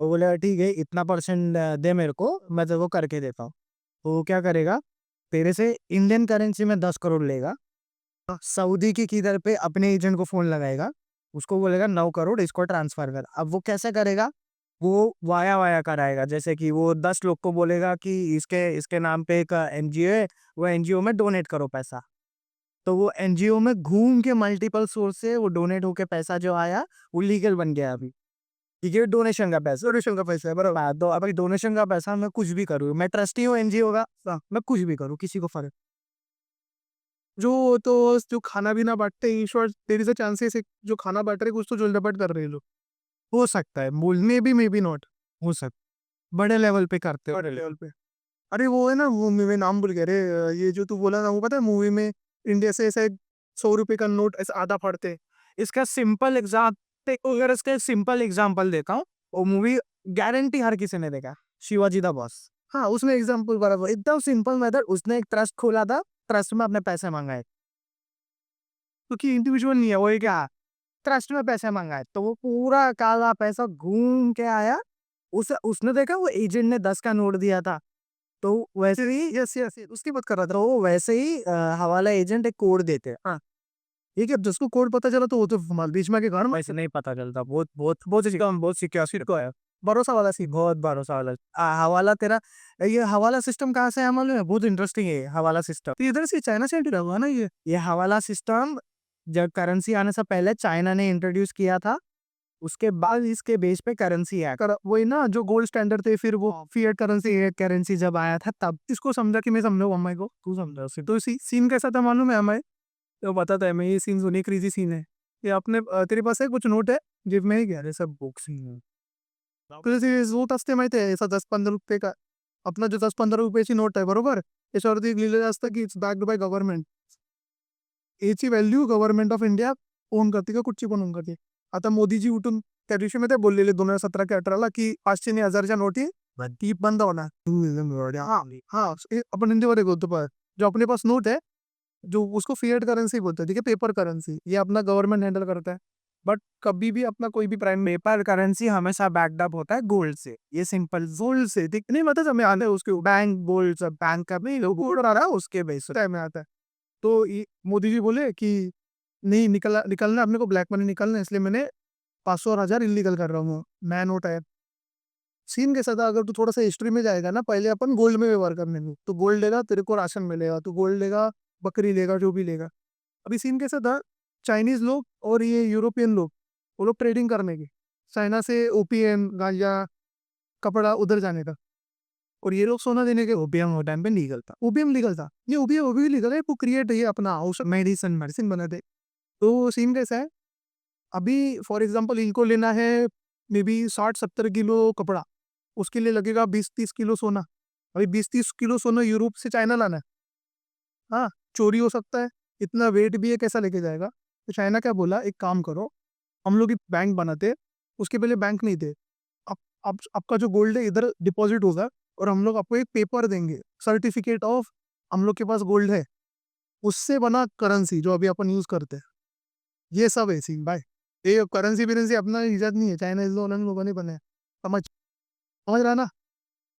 Speaker 3: वो बोलेगा ठीक है, इतना परसेंट दे मेरे को, मैं तेरे को करके देता हूँ। तो वो क्या करेगा, तेरे से इंडियन करेंसी में 10 करोड़ लेगा, सऊदी की किधर पे अपने एजेंट को फोन लगाएगा, उसको बोलेगा 9 करोड़ इसको ट्रांसफर कर। अब वो कैसे करेगा, वो वाया वाया कराएगा। जैसे कि वो 10 लोग को बोलेगा कि इसके इसके नाम पे एक एनजीओ है, वो एनजीओ में डोनेट करो पैसा। तो वो एनजीओ में घूम के मल्टीपल सोर्स से वो डोनेट होके पैसा जो आया वो लीगल बन गया अभी, क्योंकि डोनेशन का पैसा,
Speaker 1: डोनेशन का पैसा है बराबर।
Speaker 3: हाँ, तो अभी डोनेशन का पैसा मैं कुछ भी करूँ, मैं ट्रस्टी हूँ एनजीओ का, मैं कुछ भी करूँ, किसी को फर्क।
Speaker 1: जो तो जो खाना भी ना बांटते हैं, ईश्वर देयर इज अ चांसेस जो खाना बांट रहे कुछ तो जुलडपट कर रहे हैं लोग।
Speaker 3: हो सकता है,
Speaker 1: मे बी नॉट,
Speaker 3: हो सकता, बड़े लेवल पे करते हो।
Speaker 1: बड़े लेवल पे। अरे वो है ना, मूवी में नाम भूल गया रे, ये जो तू बोला ना, वो पता है मूवी में इंडिया से ऐसे 100 रुपए का नोट ऐसे आधा फाड़ते हैं।
Speaker 3: इसका सिंपल अगर इसका सिंपल एग्जांपल देता हूँ, वो मूवी गारंटी हर किसी ने देखा, शिवाजी द बॉस।
Speaker 1: हाँ उसमें एग्जाम्पल बराबर।
Speaker 3: एकदम सिंपल मेथड, उसने एक ट्रस्ट खोला था, ट्रस्ट में अपने पैसे मंगाए,
Speaker 1: क्योंकि इंडिविजुअल नहीं है वो, एक
Speaker 3: क्या ट्रस्ट में पैसे मंगाए, तो वो पूरा काला पैसा घूम के आया। उसने देखा वो एजेंट ने 10 का नोट दिया था, तो वैसे ही
Speaker 1: यस यस उसकी बात कर रहा था।
Speaker 3: तो वो वैसे ही हवाला एजेंट एक कोड देते हैं।
Speaker 1: हाँ ये क्या, जिसको कोड पता चला तो वो तो माल बीच में के घर में
Speaker 3: वैसे नहीं पता चलता, बहुत बहुत बहुत एकदम बहुत सिक्योर को है,
Speaker 1: भरोसा वाला सी।
Speaker 3: बहुत भरोसा वाला। हवाला तेरा, ये हवाला सिस्टम कहाँ से है मालूम है, बहुत इंटरेस्टिंग है ये हवाला सिस्टम।
Speaker 1: तो इधर से चाइना से एंट्री हुआ ना
Speaker 3: ये हवाला सिस्टम जब करेंसी आने से पहले चाइना ने इंट्रोड्यूस किया था, उसके बाद इसके बेस पे करेंसी आया।
Speaker 1: वही ना जो गोल्ड स्टैंडर्ड थे, फिर वो फिएट करेंसी।
Speaker 3: करेंसी जब आया था तब
Speaker 1: इसको समझा कि मैं समझाऊँ अम्मा को,
Speaker 3: तू समझा उसे।
Speaker 1: तो सीन कैसा था मालूम है हमें, तो बताता है मैं, ये सीन सुनिए, क्रेजी सीन है। ये आपने तेरे पास है कुछ नोट है जेब में ही क्या,
Speaker 3: अरे सब बुक्स ही हैं।
Speaker 1: नोट असते माहिती आहे, ऐसा 10-15 रुपये का, अपना जो 10-15 रुपयाची नोट आहे बरोबर, याच्यावरती लिहिलेलं असतं की इट्स बॅक्ड बाय गव्हर्नमेंट. याची value government of India own करते का कुठची पण ओन करते. आता मोदीजी उठून त्या दिवशी मध्ये बोललेले 2017 की 18 की 500 आणि 1000च्या नोटी ती बंद होणार. हाँ हाँ अपन हिंदी बोलते पर जो अपने पास नोट है, जो उसको फिएट करेंसी बोलते हैं, ठीक है, पेपर करेंसी, ये अपना गवर्नमेंट हैंडल करता है। बट कभी भी अपना कोई भी प्राइम
Speaker 3: पेपर करेंसी हमेशा बैक्ड अप होता है गोल्ड से, ये सिंपल।
Speaker 1: गोल्ड से, ठीक नहीं, मतलब हमें आने उसके
Speaker 3: बैंक गोल्ड, सब बैंक का भी गोल्ड आ रहा है उसके बेस पे।
Speaker 1: टाइम में आता है। तो मोदी जी बोले कि नहीं, निकलना अपने को, ब्लैक मनी निकलना है, इसलिए मैंने 500 और 1000 इलीगल कर रहा हूँ, मैं नोट है। सीन कैसा था, अगर तू थोड़ा सा हिस्ट्री में जाएगा ना, पहले अपन गोल्ड में व्यवहार करने में, तो गोल्ड लेगा तेरे को राशन मिलेगा, तू गोल्ड लेगा, बकरी लेगा, जो भी लेगा। अभी सीन कैसा था, चाइनीज लोग और ये यूरोपियन लोग, वो लोग ट्रेडिंग करने के, चाइना से ओपीएम गांजा कपड़ा उधर जाने का, और ये लोग सोना देने के।
Speaker 3: ओपीएम वो टाइम पे लीगल था।
Speaker 1: ओपीएम लीगल था, ये ओपीएम वो भी लीगल है, वो क्रिएट है अपना औषध, मेडिसिन मेडिसिन बनाते। तो सीन कैसा है, अभी फॉर एग्जांपल इनको लेना है मे बी 60-70 किलो कपड़ा, उसके लिए लगेगा 20-30 किलो सोना। अभी 20-30 किलो सोना यूरोप से चाइना लाना है, हाँ चोरी हो सकता है, इतना वेट भी है, कैसा लेके जाएगा। तो चाइना क्या बोला, एक काम करो, हम लोग एक बैंक बनाते हैं, उसके पहले बैंक नहीं थे, अब आपका जो गोल्ड है इधर डिपॉजिट होगा, और हम लोग आपको एक पेपर देंगे, सर्टिफिकेट ऑफ हम लोग के पास गोल्ड है, उससे बना करेंसी जो अभी अपन यूज करते हैं। ये सब है सीन भाई, ये करेंसी बिरेंसी अपना इजाद नहीं है, चाइनीज लोगों ने बनाया। समझ समझ रहा ना,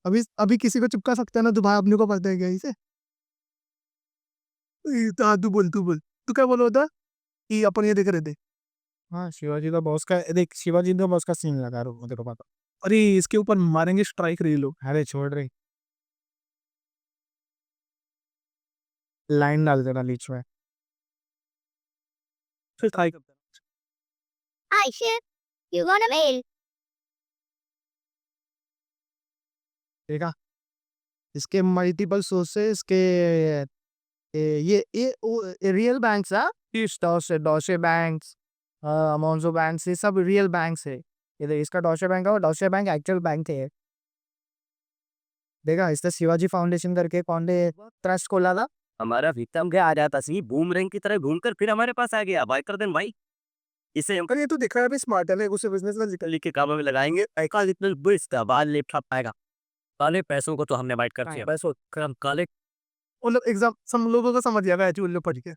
Speaker 1: अभी अभी किसी को चिपका सकता है ना, तो भाई अपने को पता है क्या इसे। हाँ तू बोल तू क्या बोल रहा था कि अपन ये देख रहे थे।
Speaker 3: हाँ, शिवाजी का बॉस का देख, शिवाजी का बॉस का सीन लगा रहा हूँ तेरे को पता।
Speaker 1: अरे इसके ऊपर मारेंगे स्ट्राइक रे लोग।
Speaker 3: अरे छोड़ रही, लाइन डाल देना बीच में।
Speaker 1: फिर strike
Speaker 4: Hi, shit. You got a mail.
Speaker 3: देखा, इसके मल्टीपल सोर्सेस के ये रियल बैंक्स है, डॉशे बैंक्स, अमोंजो बैंक्स, ये सब रियल बैंक्स है। ये देख, इसका डॉशे बैंक है, और डॉशे बैंक एक्चुअल बैंक है। देखा, इसने शिवाजी फाउंडेशन करके कौन ने ट्रस्ट खोला था।
Speaker 2: हमारा विक्टिम क्या आ जाता सी बूमरैंग की तरह घूमकर फिर हमारे पास आ गया बाइकर दिन भाई।
Speaker 5: इसे हम
Speaker 1: अरे ये तो दिख रहा है अभी स्मार्ट है ना, उसे बिजनेस में
Speaker 5: कल के कामों में लगाएंगे। पैसा जितना बेचता बाद लैपटॉप पाएगा। काले पैसों को तो हमने बाइट कर दिया। पैसों का हम काले
Speaker 1: मतलब एग्जाम सब लोगों को समझ जाएगा ऐसे उल्लू पढ़ के।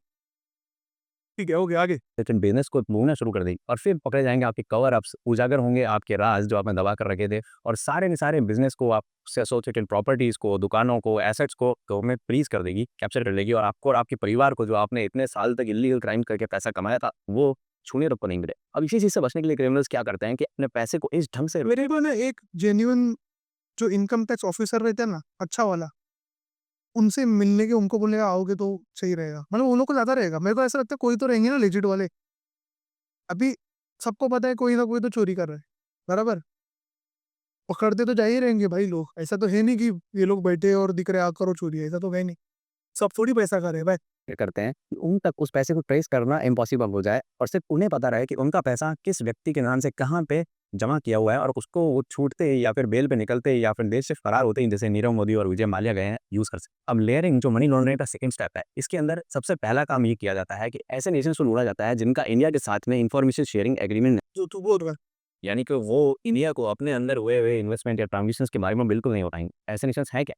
Speaker 1: ठीक है, हो गया आगे।
Speaker 2: लेकिन बिजनेस को भूलना शुरू कर देगी और फिर पकड़े जाएंगे आपके कवर अप्स, उजागर होंगे आपके राज जो आपने दबा कर रखे थे, और सारे के सारे बिजनेस को, आपसे एसोसिएटेड प्रॉपर्टीज को, दुकानों को, एसेट्स को गवर्नमेंट फ्रीज कर देगी, कैप्चर कर लेगी, और आपको और आपके परिवार को जो आपने इतने साल तक इलीगल क्राइम करके पैसा कमाया था वो छूने तक को नहीं मिले। अब इसी चीज से बचने के लिए क्रिमिनल्स क्या करते हैं कि अपने पैसे को इस ढंग से
Speaker 1: मेरे को ना एक जेन्युइन जो इनकम टैक्स ऑफिसर रहते हैं ना, अच्छा वाला, उनसे मिलने के, उनको बोलने का आओगे तो सही रहेगा। मतलब उन लोग को ज्यादा रहेगा। मेरे को ऐसा लगता है कोई तो रहेंगे ना लेजिट वाले। अभी सबको पता है कोई ना कोई तो चोरी कर रहा है, बराबर? पकड़ते तो जा ही रहेंगे भाई लोग। ऐसा तो है नहीं कि ये लोग बैठे और दिख रहे आकर और चोरी है, ऐसा तो है नहीं। सब थोड़ी पैसा खा रहे हैं भाई।
Speaker 2: करते हैं कि उन तक उस पैसे को ट्रेस करना इम्पॉसिबल हो जाए, और सिर्फ उन्हें पता रहे कि उनका पैसा किस व्यक्ति के नाम से कहाँ पे जमा किया हुआ है, और उसको वो छूटते ही या फिर बेल पे निकलते ही या फिर देश से फरार होते ही, जैसे नीरव मोदी और विजय माल्या गए हैं, यूज कर सकते। अब लेयरिंग जो मनी लॉन्ड्रिंग का सेकंड स्टेप है, इसके अंदर सबसे पहला काम ये किया जाता है कि ऐसे नेशंस को ढूंढा जाता है जिनका इंडिया के साथ में इंफॉर्मेशन शेयरिंग एग्रीमेंट,
Speaker 1: जो तू बोल रहा है।
Speaker 2: यानी कि वो इंडिया को अपने अंदर हुए इन्वेस्टमेंट या ट्रांजेक्शंस के बारे में बिल्कुल नहीं बताएंगे। ऐसे नेशंस हैं क्या?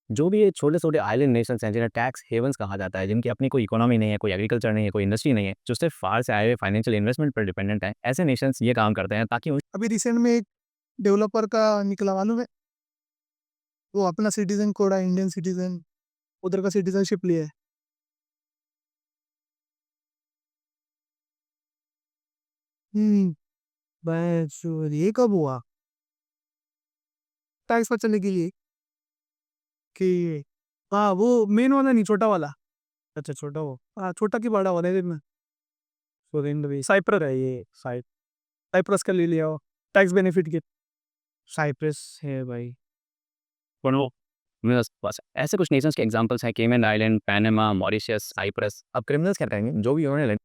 Speaker 2: जो भी ये छोटे-छोटे आइलैंड नेशंस हैं जिन्हें टैक्स हेवन्स कहा जाता है, जिनकी अपनी कोई इकोनॉमी नहीं है, कोई एग्रीकल्चर नहीं है, कोई इंडस्ट्री नहीं है, जो सिर्फ बाहर से आए हुए फाइनेंशियल इन्वेस्टमेंट पर डिपेंडेंट हैं, ऐसे नेशंस ये काम करते हैं ताकि
Speaker 1: अभी रिसेंट में एक डेवलपर का निकला मालूम है, वो अपना सिटीजन कोड है, इंडियन सिटीजन, उधर का सिटीजनशिप लिया है। बस ये कब हुआ? टैक्स बचाने के लिए कि हाँ, वो मेन वाला नहीं, छोटा वाला। अच्छा छोटा वो, हाँ छोटा की बड़ा वाला है में सुरेंद्र भाई, साइप्रस है ये, साइप्रस का ले लिया हो टैक्स बेनिफिट के।
Speaker 3: साइप्रस है भाई।
Speaker 2: वो बस ऐसे कुछ नेशंस के एग्जांपल्स हैं, केमन आइलैंड, पनामा, मॉरिशस, साइप्रस। अब क्रिमिनल्स क्या करेंगे, जो भी उन्होंने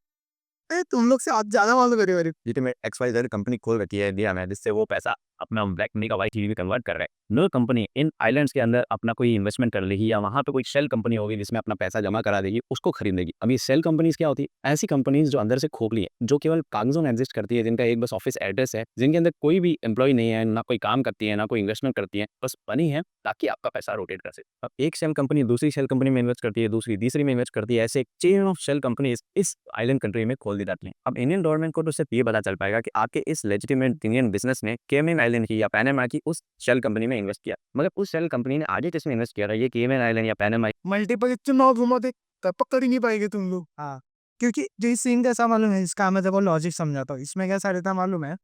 Speaker 1: तुम लोग से आज ज्यादा मालूम है मेरे।
Speaker 2: लेजिटिमेट XYZ कंपनी खोल रखी है इंडिया में, जिससे वो पैसा अपना ब्लैक मनी का वाइट में कन्वर्ट कर रहे हैं। नो कंपनी इन आइलैंड्स के अंदर अपना कोई इन्वेस्टमेंट कर लेगी, या वहाँ पे कोई शेल कंपनी होगी जिसमें अपना पैसा जमा करा देगी, उसको खरीदेगी। अभी शेल कंपनीज क्या होती है? ऐसी कंपनीज जो अंदर से खोखली है, जो केवल कागजों में एग्जिस्ट करती है, जिनका एक बस ऑफिस एड्रेस है, जिनके अंदर कोई भी एम्प्लॉय नहीं है, ना कोई काम करती है, ना कोई इन्वेस्टमेंट करती है, बस बनी है ताकि आपका पैसा रोटेट कर सके। अब एक शेल कंपनी दूसरी शेल कंपनी में इन्वेस्ट करती है, दूसरी तीसरी में इन्वेस्ट करती है, ऐसे एक चेन ऑफ शेल कंपनीज इस आइलैंड कंट्री में खोल दी जाती हैं। अब इंडियन गवर्नमेंट को तो सिर्फ ये पता चल पाएगा कि आपके इस लेजिटिमेट इंडियन बिजनेस ने केमन आइलैंड की या पनामा की उस शेल कंपनी में इन्वेस्ट किया, मगर उस शेल कंपनी ने आगे जिसमें इन्वेस्ट किया था, ये केमन आइलैंड या पनामा,
Speaker 1: मल्टीपल चुनाव घुमाते तब पकड़ ही नहीं पाएंगे तुम लोग।
Speaker 3: हाँ, क्योंकि जो इस सीन कैसा मालूम है, इसका मैं देखो लॉजिक समझाता हूँ। इसमें कैसा रहता मालूम है,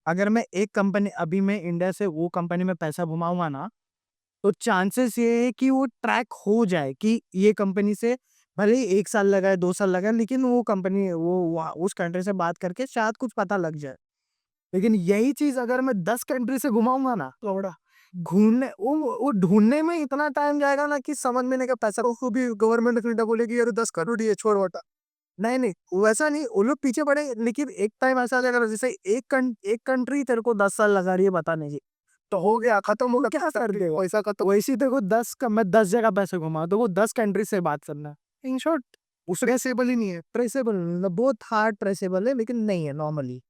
Speaker 3: अगर मैं एक कंपनी, अभी मैं इंडिया से वो कंपनी में पैसा घुमाऊंगा ना, तो चांसेस ये है कि वो ट्रैक हो जाए कि ये कंपनी से भले ही 1 साल लगा है, 2 साल लगा है, लेकिन वो कंपनी उस कंट्री से बात करके शायद कुछ पता लग जाए। लेकिन यही चीज अगर मैं 10 कंट्री से घुमाऊंगा ना, तो बड़ा घूमने वो ढूंढने में इतना टाइम जाएगा ना कि समझ में नहीं का पैसा को भी गवर्नमेंट ऑफ इंडिया बोलेगी यार 10 करोड़ ये छोड़ वटा। नहीं नहीं, वैसा नहीं, वो लोग पीछे पड़े, लेकिन एक टाइम ऐसा आ जाएगा ना, जैसे एक कंट्री तेरे को 10 साल लगा रही है बताने की, तो हो गया, खत्म हो गया, क्या कर देगा पैसा का। तो वैसे ही देखो 10 का मैं 10 जगह पैसे घुमा, तो वो 10 कंट्री से बात करना है। इन शॉर्ट उस ट्रेसेबल ही नहीं है, ट्रेसेबल बहुत हार्ड ट्रेसेबल है, लेकिन नहीं है नॉर्मली।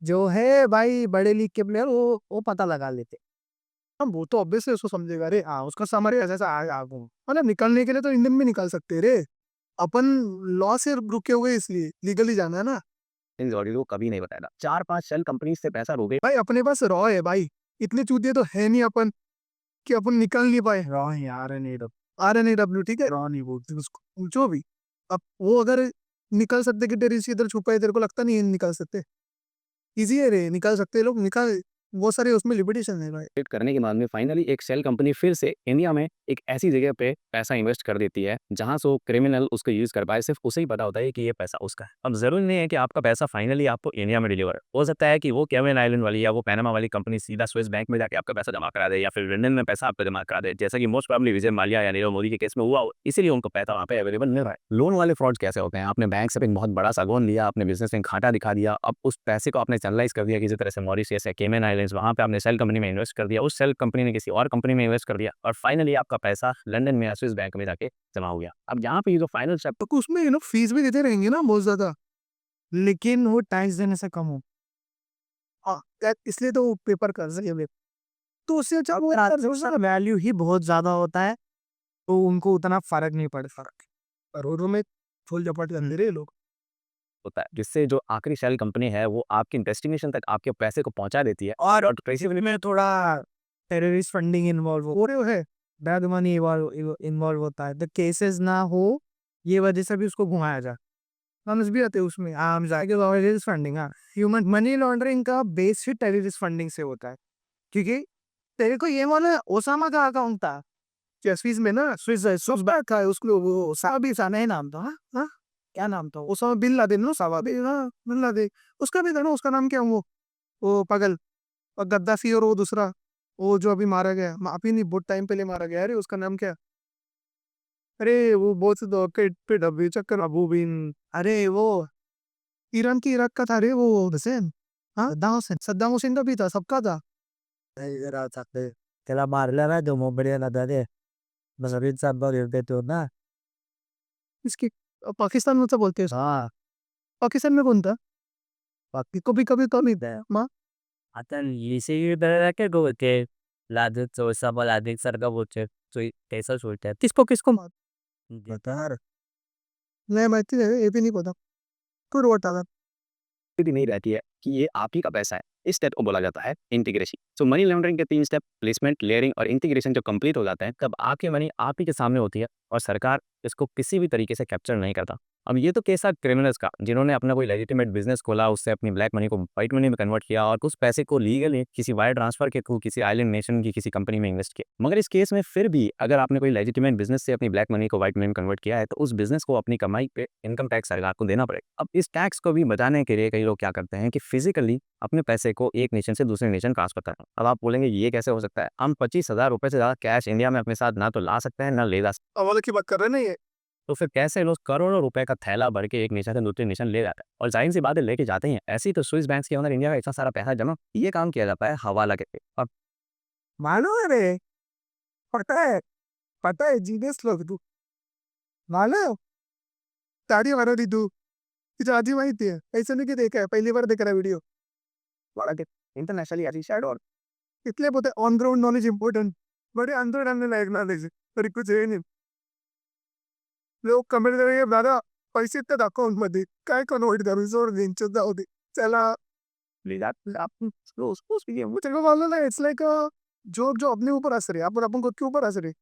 Speaker 3: जो है भाई बड़े लीग के प्लेयर वो पता लगा लेते। हम वो तो ऑब्वियसली उसको समझेगा रे, हाँ उसका समरी ऐसा आगू मतलब निकलने के लिए तो इंडियन में निकाल सकते रे, अपन लॉ से रुके हुए इसलिए लीगली जाना है ना
Speaker 2: इन जॉडी को कभी नहीं बताएगा। 4-5 शेल कंपनी से पैसा रोके
Speaker 1: भाई। अपने पास रॉ है भाई, इतने चूतिए तो है नहीं अपन कि अपन निकल नहीं पाए। रॉ है RNAW, ठीक है, रॉ नहीं बोलते उसको, जो भी। अब वो अगर निकल सकते कि तेरे इधर छुपा है, तेरे को लगता नहीं है निकल सकते? इजी है रे, निकाल सकते हैं लोग, निकाल, वो सारे उसमें लिमिटेशन है भाई।
Speaker 2: करने के बाद में फाइनली एक शेल कंपनी फिर से इंडिया में एक ऐसी जगह पे पैसा इन्वेस्ट कर देती है जहां से क्रिमिनल उसको यूज कर पाए, सिर्फ उसे ही पता होता है कि ये पैसा उसका है। अब जरूरी नहीं है कि आपका पैसा फाइनली आपको इंडिया में डिलीवर हो सकता है कि वो केमन आइलैंड वाली या वो पनामा वाली कंपनी सीधा स्विस बैंक में जाके आपका पैसा जमा करा दे, या फिर लंदन में पैसा आपका जमा करा दे, जैसा कि मोस्ट प्रॉब्ली विजय माल्या या नीरव मोदी के केस में हुआ हो, इसीलिए उनको पैसा वहाँ पे अवेलेबल मिल रहा है। लोन वाले फ्रॉड कैसे होते हैं? आपने बैंक से एक बहुत बड़ा सा लोन लिया, अपने बिजनेस में घाटा दिखा दिया, अब उस पैसे को आपने चैनलाइज कर दिया किसी तरह से मॉरिशस या केमन आइलैंड्स, वहाँ पे आपने सेल कंपनी में इन्वेस्ट कर दिया, उस सेल कंपनी ने किसी और कंपनी में इन्वेस्ट कर दिया, और फाइनली आपका पैसा लंदन में या स्विस बैंक में जाके जमा हो गया। अब यहाँ पे ये जो फाइनल स्टेप,
Speaker 1: तो उसमें फीस भी देते रहेंगे ना बहुत ज्यादा,
Speaker 3: लेकिन वो टैक्स देने से कम हो।
Speaker 1: हाँ, इसलिए तो वो पेपर कर सही है। तो उससे अच्छा वो
Speaker 3: उसका वैल्यू ही बहुत ज़्यादा होता है, तो उनको उतना फ़र्क नहीं पड़ता।
Speaker 1: करोड़ों में फुल झपट कर ले रहे हैं लोग।
Speaker 2: होता है जिससे जो आखिरी शेल कंपनी है वो आपकी डेस्टिनेशन तक आपके पैसे को पहुंचा देती है
Speaker 3: और
Speaker 2: ट्रेसी
Speaker 3: में थोड़ा टेररिस्ट फंडिंग इन्वॉल्व हो रहे है, बैड मनी इन्वॉल्व होता है, तो केसेस ना हो, ये वजह से भी उसको घुमाया जाए। समझ भी आते हैं उसमें आम जाके टेररिस्ट फंडिंग। हाँ, ह्यूमन मनी लॉन्ड्रिंग का बेस ही टेररिस्ट फंडिंग से होता है, क्योंकि तेरे को ये मालूम है ओसामा का अकाउंट था
Speaker 1: स्विस में ना, स्विस बैंक था उसको, वो
Speaker 3: साबिसा नहीं नाम था। हाँ हाँ, क्या नाम था वो?
Speaker 1: ओसामा बिन लादेन, नो सावा बिन, हाँ, बिन लादेन। उसका भी था ना, उसका नाम क्या वो पागल, और गद्दाफी, और वो दूसरा, वो जो अभी मारा गया, अभी नहीं बहुत टाइम पहले मारा गया। अरे उसका नाम क्या? अरे वो बहुत से दो पे डब्बी चक्कर, अबू बिन,
Speaker 3: अरे वो
Speaker 1: ईरान की, इराक का था रे वो हुसैन। हाँ, सद्दाम हुसैन का भी था, सबका था।
Speaker 3: जरा सकते त्याला मारलं ना तो मोबड्या ना रे, बस अभी सब बार देते हो ना।
Speaker 1: इसकी पाकिस्तान में तो बोलते हैं।
Speaker 3: हाँ,
Speaker 1: पाकिस्तान में कौन था?
Speaker 3: बाकी
Speaker 1: कभी कभी कभी था माँ।
Speaker 5: आता इसे बड़ा क्या बोलते हैं, लादेक चौसा लादेक सारखा बोलते हैं, तो कैसा सोचता है
Speaker 1: किसको किसको मार?
Speaker 3: बता यार।
Speaker 1: नहीं माहिती है, ये भी नहीं पता। तू बता।
Speaker 2: भी नहीं रहती है कि ये आप ही का पैसा है। इस स्टेप को बोला जाता है इंटीग्रेशन। सो मनी लॉन्ड्रिंग के 3 स्टेप प्लेसमेंट, लेयरिंग और इंटीग्रेशन जब कंप्लीट हो जाता है तब आपकी मनी आप ही के सामने होती है और सरकार इसको किसी भी तरीके से कैप्चर नहीं करता। अब ये तो केस है क्रिमिनल्स का जिन्होंने अपना कोई लेजिटिमेट बिजनेस खोला, उससे अपनी ब्लैक मनी को व्हाइट मनी में कन्वर्ट किया और उस पैसे को लीगली किसी वायर ट्रांसफर के थ्रू किसी आइलैंड नेशन की किसी कंपनी में इन्वेस्ट किया। मगर इस केस में फिर भी अगर आपने कोई लेजिटिमेट बिजनेस से अपनी ब्लैक मनी को व्हाइट मनी में कन्वर्ट किया है तो उस बिजनेस को अपनी कमाई पे इनकम टैक्स सरकार को देना पड़ेगा। अब इस टैक्स को भी बचाने के लिए कई लोग क्या करते हैं कि फिजिकली अपने पैसे को एक नेशन से दूसरे नेशन ट्रांसफर करते हैं। अब आप बोलेंगे ये कैसे हो सकता है? हम 25,000 रुपए से ज़्यादा कैश इंडिया में अपने साथ ना तो ला सकते हैं ना ले जा सकते
Speaker 1: अवाले की बात कर रहे हैं ना ये।
Speaker 2: हैं। तो फिर कैसे लोग करोड़ों रुपए का थैला भर के एक नेशन से दूसरे नेशन ले जाते हैं और जाहिर सी बात है लेके जाते हैं। ऐसे ही तो स्विस बैंक के अंदर इंडिया का इतना सारा पैसा जमा, ये काम किया जाता है हवाला के। और
Speaker 1: मालूम है रे, पता है जीनियस लोग तू, मालूम, ताड़ी मारो दी तू, तुझे आधी माहिती है? ऐसा नहीं कि देखा है, पहली बार देख रहा है वीडियो। बड़ा के इंटरनेशनली आजी शायद, और इसलिए बोलते ऑन ग्राउंड नॉलेज इंपॉर्टेंट, बड़े अंदर डालने लायक नॉलेज, तरी कुछ है नहीं। लोक कमेंट करेंगे दादा पैसे येतात अकाउंट मध्ये, काय कन्वर्ट करू, जोर यांच्यात जाऊ दे, चला तेरे को मालूम है, इट्स लाइक जो अपने ऊपर हंस रहे, अपन अपन खुद के ऊपर हंस रहे।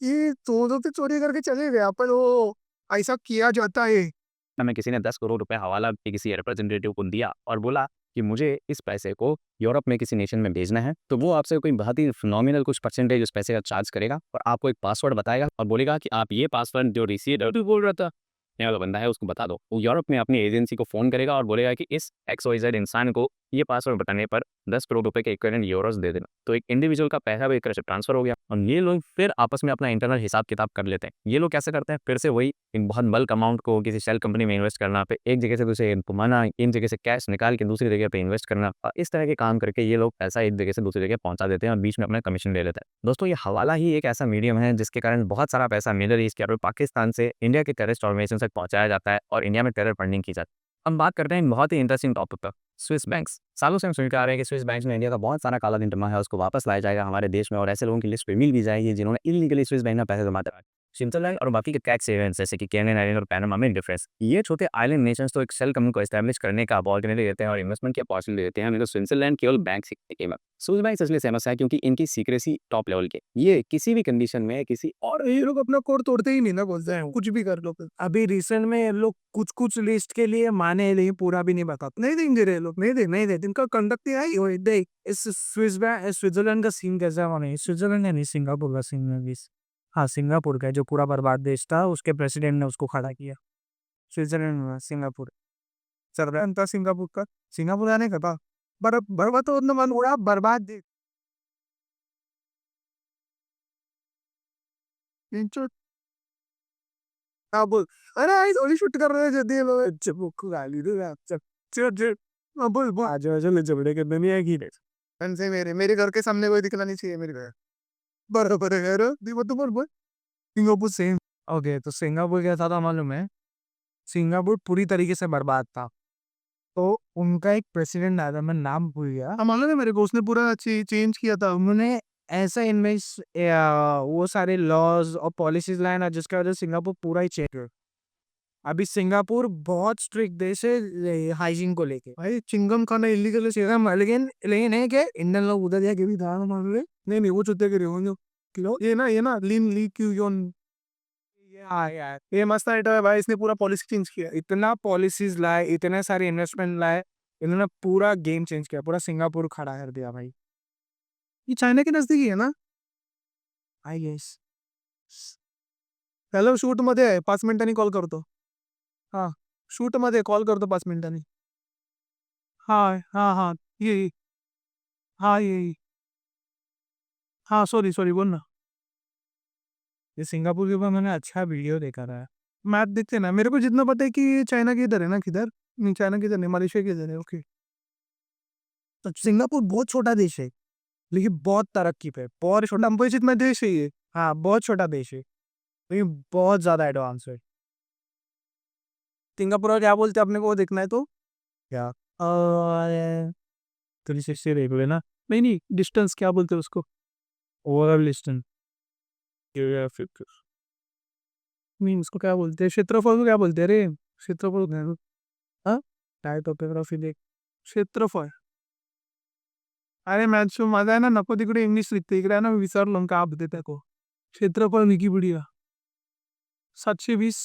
Speaker 1: ये तो चोरी करके चले गए अपन, वो ऐसा किया जाता है।
Speaker 2: हमें किसी ने 10 करोड़ रुपए हवाला के किसी रिप्रेजेंटेटिव को दिया और बोला कि मुझे इस पैसे को यूरोप में किसी नेशन में भेजना है, तो वो आपसे कोई बहुत ही नॉमिनल कुछ परसेंटेज उस पैसे का चार्ज करेगा और आपको एक पासवर्ड बताएगा और बोलेगा कि आप ये पासवर्ड जो रिसीव बोल रहा था ये वाला बंदा है उसको बता दो। वो यूरोप में अपनी एजेंसी को फ़ोन करेगा और बोलेगा कि इस XYZ इंसान को ये पासवर्ड बताने पर 10 करोड़ रुपए के इक्विवेलेंट यूरोस दे देना। तो एक इंडिविजुअल का पैसा भी एक तरह से ट्रांसफर हो गया और ये लोग फिर आपस में अपना इंटरनल हिसाब किताब कर लेते हैं। ये लोग कैसे करते हैं? फिर से वही इन बहुत बल्क अमाउंट को किसी शेल कंपनी में इन्वेस्ट करना, पे एक जगह से दूसरे घुमाना, इन जगह से कैश निकाल के दूसरी जगह पे इन्वेस्ट करना, इस तरह के काम करके ये लोग पैसा एक जगह से दूसरी जगह पहुंचा देते हैं और बीच में अपना कमीशन ले लेते हैं। दोस्तों, ये हवाला ही एक ऐसा मीडियम है जिसके कारण बहुत सारा पैसा मिडल ईस्ट और पाकिस्तान से इंडिया के टेररिस्ट ऑर्गेनाइजेशन तक पहुंचाया जाता है और इंडिया में टेरर फंडिंग की जाती है। हम बात करते हैं बहुत ही इंटरेस्टिंग टॉपिक पर, स्विस बैंक्स। सालों से हम सुनते आ रहे हैं कि स्विस बैंक्स में इंडिया का बहुत सारा काला धन जमा है, उसको वापस लाया जाएगा हमारे देश में और ऐसे लोगों की लिस्ट पे मिल भी जाएगी जिन्होंने इलीगली स्विस बैंक में पैसे जमा कराए। स्विट्जरलैंड और बाकी के टैक्स हेवन्स जैसे कि कैनन आइलैंड और पैनामा में डिफरेंस, ये छोटे आइलैंड नेशंस तो एक शेल कंपनी को एस्टैब्लिश करने का अपॉर्चुनिटी देते हैं और इन्वेस्टमेंट की अपॉर्चुनिटी देते हैं, लेकिन स्विट्जरलैंड केवल बैंक सीखने के बाद। स्विस बैंक इसलिए फेमस है क्योंकि इनकी सीक्रेसी टॉप लेवल के, ये किसी भी कंडीशन में किसी
Speaker 1: और ये लोग अपना कोड तोड़ते ही नहीं ना, बोलते हैं कुछ भी कर लो फिर।
Speaker 3: अभी रिसेंट में ये लोग कुछ कुछ लिस्ट के लिए माने, लेकिन पूरा भी नहीं बताते।
Speaker 1: नहीं देंगे रे लोग, नहीं दे, इनका कंडक्ट ही है
Speaker 3: ओए देख, इस स्विट्जरलैंड का सीन कैसा है माने, स्विट्जरलैंड है नहीं, सिंगापुर का सीन है इस। हाँ, सिंगापुर का है, जो पूरा बर्बाद देश था, उसके प्रेसिडेंट ने उसको खड़ा किया। स्विट्जरलैंड में सिंगापुर,
Speaker 1: सरदार था सिंगापुर का। सिंगापुर आने का था, बर्बाद तो उतना मन उड़ा, बर्बाद दे। इंचो बोल, अरे आई थोड़ी शूट कर रहे थे, दे लो चुप गाली दे चल चल चल। बोल बोल,
Speaker 3: आज वजह ले झगड़े के दुनिया की रे।
Speaker 1: से मेरे घर के सामने कोई दिखना नहीं चाहिए मेरे घर। बराबर है यार, दी वो तो बोल बोल।
Speaker 3: Singapore same. ओके, तो सिंगापुर क्या था मालूम है? सिंगापुर पूरी तरीके से बर्बाद था। तो उनका एक प्रेसिडेंट आया था, मैं नाम भूल गया।
Speaker 1: हाँ, मालूम है मेरे को, उसने पूरा चेंज किया था।
Speaker 3: उन्होंने ऐसा इन्वेस्ट वो सारे लॉज और पॉलिसीज लाए ना, जिसकी वजह से सिंगापुर पूरा ही चेंज हुआ। अभी सिंगापुर बहुत स्ट्रिक्ट देश है हाइजीन को लेके।
Speaker 1: भाई चिंगम खाना इलीगल है
Speaker 3: लेकिन लेकिन लेकिन है कि इंडियन लोग उधर जाके भी दाल मार रहे।
Speaker 1: नहीं नहीं, वो चुत्ते के रहे होंगे किलो। ये ना लीन ली क्यू योन,
Speaker 3: यार
Speaker 1: ये मस्त आइटम है भाई, इसने पूरा पॉलिसी चेंज किया।
Speaker 3: इतना पॉलिसीज लाए, इतने सारे इन्वेस्टमेंट लाए, इन्होंने पूरा गेम चेंज किया, पूरा सिंगापुर खड़ा कर दिया भाई।
Speaker 1: ये चाइना के नजदीक ही है ना।
Speaker 3: आई गेस
Speaker 1: हॅलो, शूट मध्ये आहे, 5 मिनिटांनी कॉल करतो. हा, शूट मध्ये कॉल करतो 5 मिनिटांनी. हा हा हा, ये हा ये हाँ, सॉरी सॉरी, बोल ना.
Speaker 3: ये सिंगापुर के ऊपर मैंने अच्छा वीडियो देखा था।
Speaker 1: मैप दिखते ना मेरे को, जितना पता है कि ये चाइना के इधर है ना, किधर नहीं, चाइना के इधर नहीं, मलेशिया के इधर है. ओके.
Speaker 3: तो सिंगापुर बहुत छोटा देश है, लेकिन बहुत तरक्की पे, बहुत छोटा।
Speaker 1: मुंबई जितना देश है ये.
Speaker 3: हाँ, बहुत छोटा देश है, लेकिन बहुत ज्यादा एडवांस है।
Speaker 1: सिंगापुर और क्या बोलते हैं अपने को, वो देखना है तो
Speaker 3: क्या?
Speaker 1: और 360 देख लेना. नहीं नहीं, डिस्टेंस क्या बोलते हैं उसको,
Speaker 3: ओवरऑल डिस्टेंस।
Speaker 1: नहीं उसको क्या बोलते हैं, क्षेत्रफल को क्या बोलते हैं रे, क्षेत्रफल नहीं है. हाँ, टायटोपोग्राफी देख, क्षेत्रफळ. अरे मॅच माझा आहे ना, नको तिकडे इंग्लिश लिखते, इकडे आहे ना, मी विसरलो का आप देते को. क्षेत्रफळ विकिपीडिया 720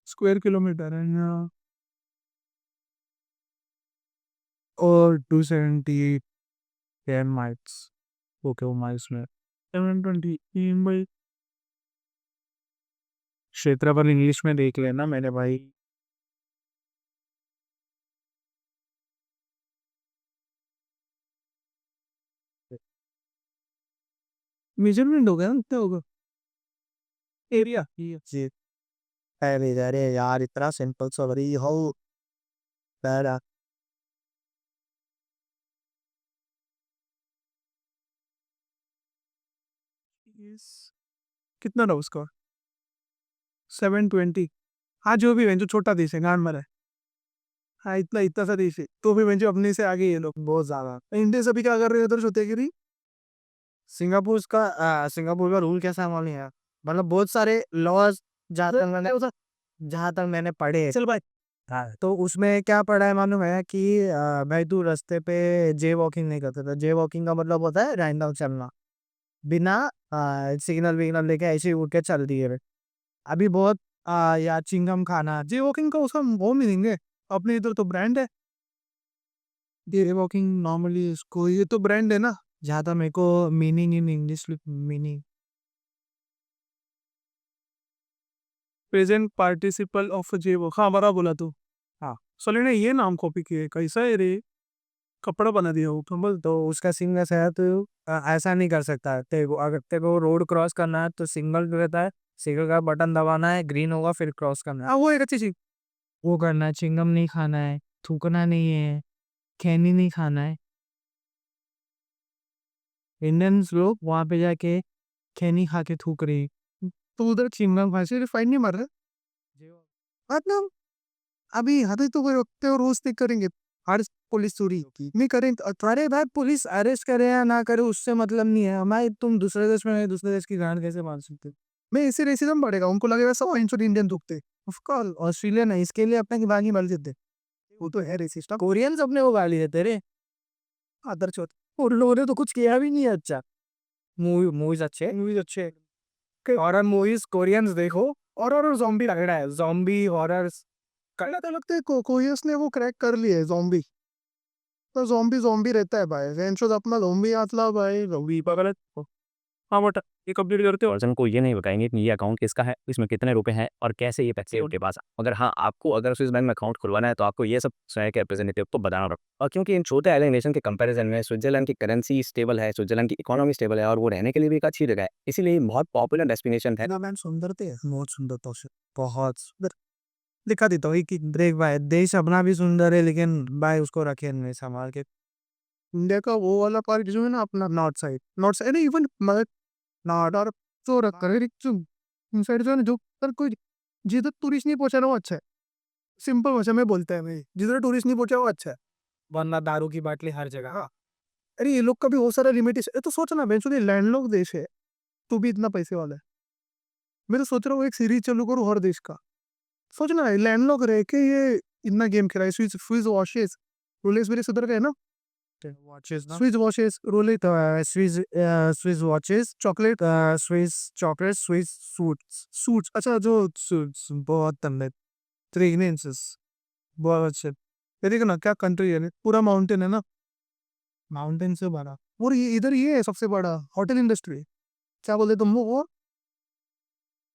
Speaker 1: स्क्वेअर किलोमीटर आणि
Speaker 3: और 270 10 माइल्स।
Speaker 1: ओके, वो माइल्स में 720
Speaker 3: क्षेत्रफल इंग्लिश में देख लेना मेरे भाई।
Speaker 1: मेजरमेंट हो गया ना, कितना होगा एरिया.
Speaker 3: जी। अरे अरे यार, इतना सिंपल सॉरी हो पैरा।
Speaker 1: कितना रहा उसका, 720. हाँ जो भी है, जो छोटा देश है, गांड मरा है. हाँ, इतना इतना सा देश है, तो भी जो अपने से आगे ये लोग.
Speaker 3: बहुत ज्यादा।
Speaker 1: इंडिया से भी क्या कर रहे हैं उधर छोटेगिरी.
Speaker 3: सिंगापुर का रूल कैसा है मालूम है? मतलब बहुत सारे लॉज जहाँ तक मैंने पढ़े हैं।
Speaker 1: चल भाई.
Speaker 3: हाँ, तो उसमें क्या पढ़ा है मालूम है कि भाई तू रास्ते पे जे वॉकिंग नहीं करता था। जे वॉकिंग का मतलब होता है रैंडम चलना, बिना सिग्नल विग्नल लेके ऐसे ही उठ के चल दिए। अभी बहुत या चिंगम खाना।
Speaker 1: जे वॉकिंग का उसका वो मीनिंग है, अपने इधर तो ब्रांड है जे वॉकिंग. नॉर्मली इसको, ये तो ब्रांड है ना.
Speaker 3: जहाँ तक मेरे को meaning in English meaning
Speaker 1: present participle of J walk. हाँ, बराबर बोला तू. हाँ, सोले ने ये नाम कॉपी किए, कैसा है रे, कपड़ा बना दिया वो कंबल.
Speaker 3: तो उसका सिंगल है तो ऐसा नहीं कर सकता। अगर तेरे को रोड क्रॉस करना है तो सिंगल रहता है, सिंगल का बटन दबाना है, ग्रीन होगा फिर क्रॉस करना है।
Speaker 1: हाँ, वो एक अच्छी चीज.
Speaker 3: वो करना है, चिंगम नहीं खाना है, थूकना नहीं है, खैनी नहीं खाना है। इंडियंस लोग वहां पे जाके खैनी खा के थूक रहे हैं।
Speaker 1: तो उधर चिंगम फांसी फाइन नहीं मार रहे मतलब. अभी हद तो कोई वक्त है, रोज तक करेंगे हर पुलिस चोरी नहीं करें.
Speaker 3: अरे भाई, पुलिस अरेस्ट करे या ना करे उससे मतलब नहीं है हमारे। तुम दूसरे देश में दूसरे देश की गांड कैसे मार सकते हो?
Speaker 1: मैं इसे रेसिज्म बढ़ेगा, उनको लगेगा सब इंडियन दुखते.
Speaker 3: ऑफकोर्स ऑस्ट्रेलियन है, इसके लिए अपने की बागी मर देते।
Speaker 1: वो तो है रेसिस्ट.
Speaker 3: कोरियंस अपने को गाली देते रे।
Speaker 1: अदर चौथ
Speaker 3: उन लोगों ने तो कुछ किया भी नहीं है। अच्छा, मूवीज अच्छे,
Speaker 1: मूवीज अच्छे.
Speaker 3: हॉरर मूवीज कोरियंस देखो। और जॉम्बी लग रहा है, जॉम्बी हॉरर।
Speaker 1: कहना तो लगता है कोरियस ने वो क्रैक कर लिया है जॉम्बी. तो जॉम्बी जॉम्बी रहता है भाई, रेंशोज अपना जॉम्बी आतला भाई, जॉम्बी पकड़. हाँ बेटा, ये कंप्लीट करते हो.
Speaker 2: पर्सन को ये नहीं बताएंगे कि ये अकाउंट किसका है, इसमें कितने रुपए हैं और कैसे ये पैसे उनके पास आए. अगर हाँ, आपको अगर स्विस बैंक में अकाउंट खुलवाना है तो आपको ये सब स्वयं के रिप्रेजेंटेटिव को बताना पड़ेगा. और क्योंकि इन छोटे आइलैंड नेशन के कंपैरिजन में स्विट्जरलैंड की करेंसी स्टेबल है, स्विट्जरलैंड की इकोनॉमी स्टेबल है और वो रहने के लिए भी एक अच्छी जगह है, इसीलिए बहुत पॉपुलर डेस्टिनेशन है.
Speaker 3: मैन सुंदर थे, बहुत सुंदर तो बहुत सुंदर। दिखा देता हूँ कि देख भाई, देश अपना भी सुंदर है, लेकिन भाई उसको रखे नहीं संभाल के।
Speaker 1: इंडिया का वो वाला पार्ट जो है ना अपना, नॉर्थ साइड नहीं, इवन नॉर्थ और तो रख कर इन साइड जो है ना, जो पर कोई जिधर टूरिस्ट नहीं पहुंचा ना वो अच्छा है. सिंपल भाषा में बोलते हैं भाई, जिधर टूरिस्ट नहीं पहुंचा वो अच्छा है।
Speaker 3: वरना दारू की बाटली हर जगह।
Speaker 1: हाँ। अरे ये लोग का भी बहुत सारा लिमिटेशन, तो सोच ना बेंचो लैंडलॉक देश है, तू भी इतना पैसे वाला है। मैं तो सोच रहा हूँ एक सीरीज चालू करूँ हर देश का। सोच ना लैंडलॉक रह के ये इतना गेम खेला है। स्विस स्विस वॉशेस, रोलेक्स मेरे सुधर गए ना।
Speaker 3: वॉचेस ना,
Speaker 1: Swiss washes, Rolex,
Speaker 3: Swiss watches,
Speaker 1: chocolate,
Speaker 3: Swiss chocolate, Swiss suits.
Speaker 1: Suits, अच्छा जो सूट्स बहुत तंबे, फ्रेगनेंसेस बहुत अच्छे। ये देखो ना क्या कंट्री है, पूरा माउंटेन है ना,
Speaker 3: माउंटेन से बना।
Speaker 1: और ये इधर ये है सबसे बड़ा होटल इंडस्ट्री, क्या बोलते तुम वो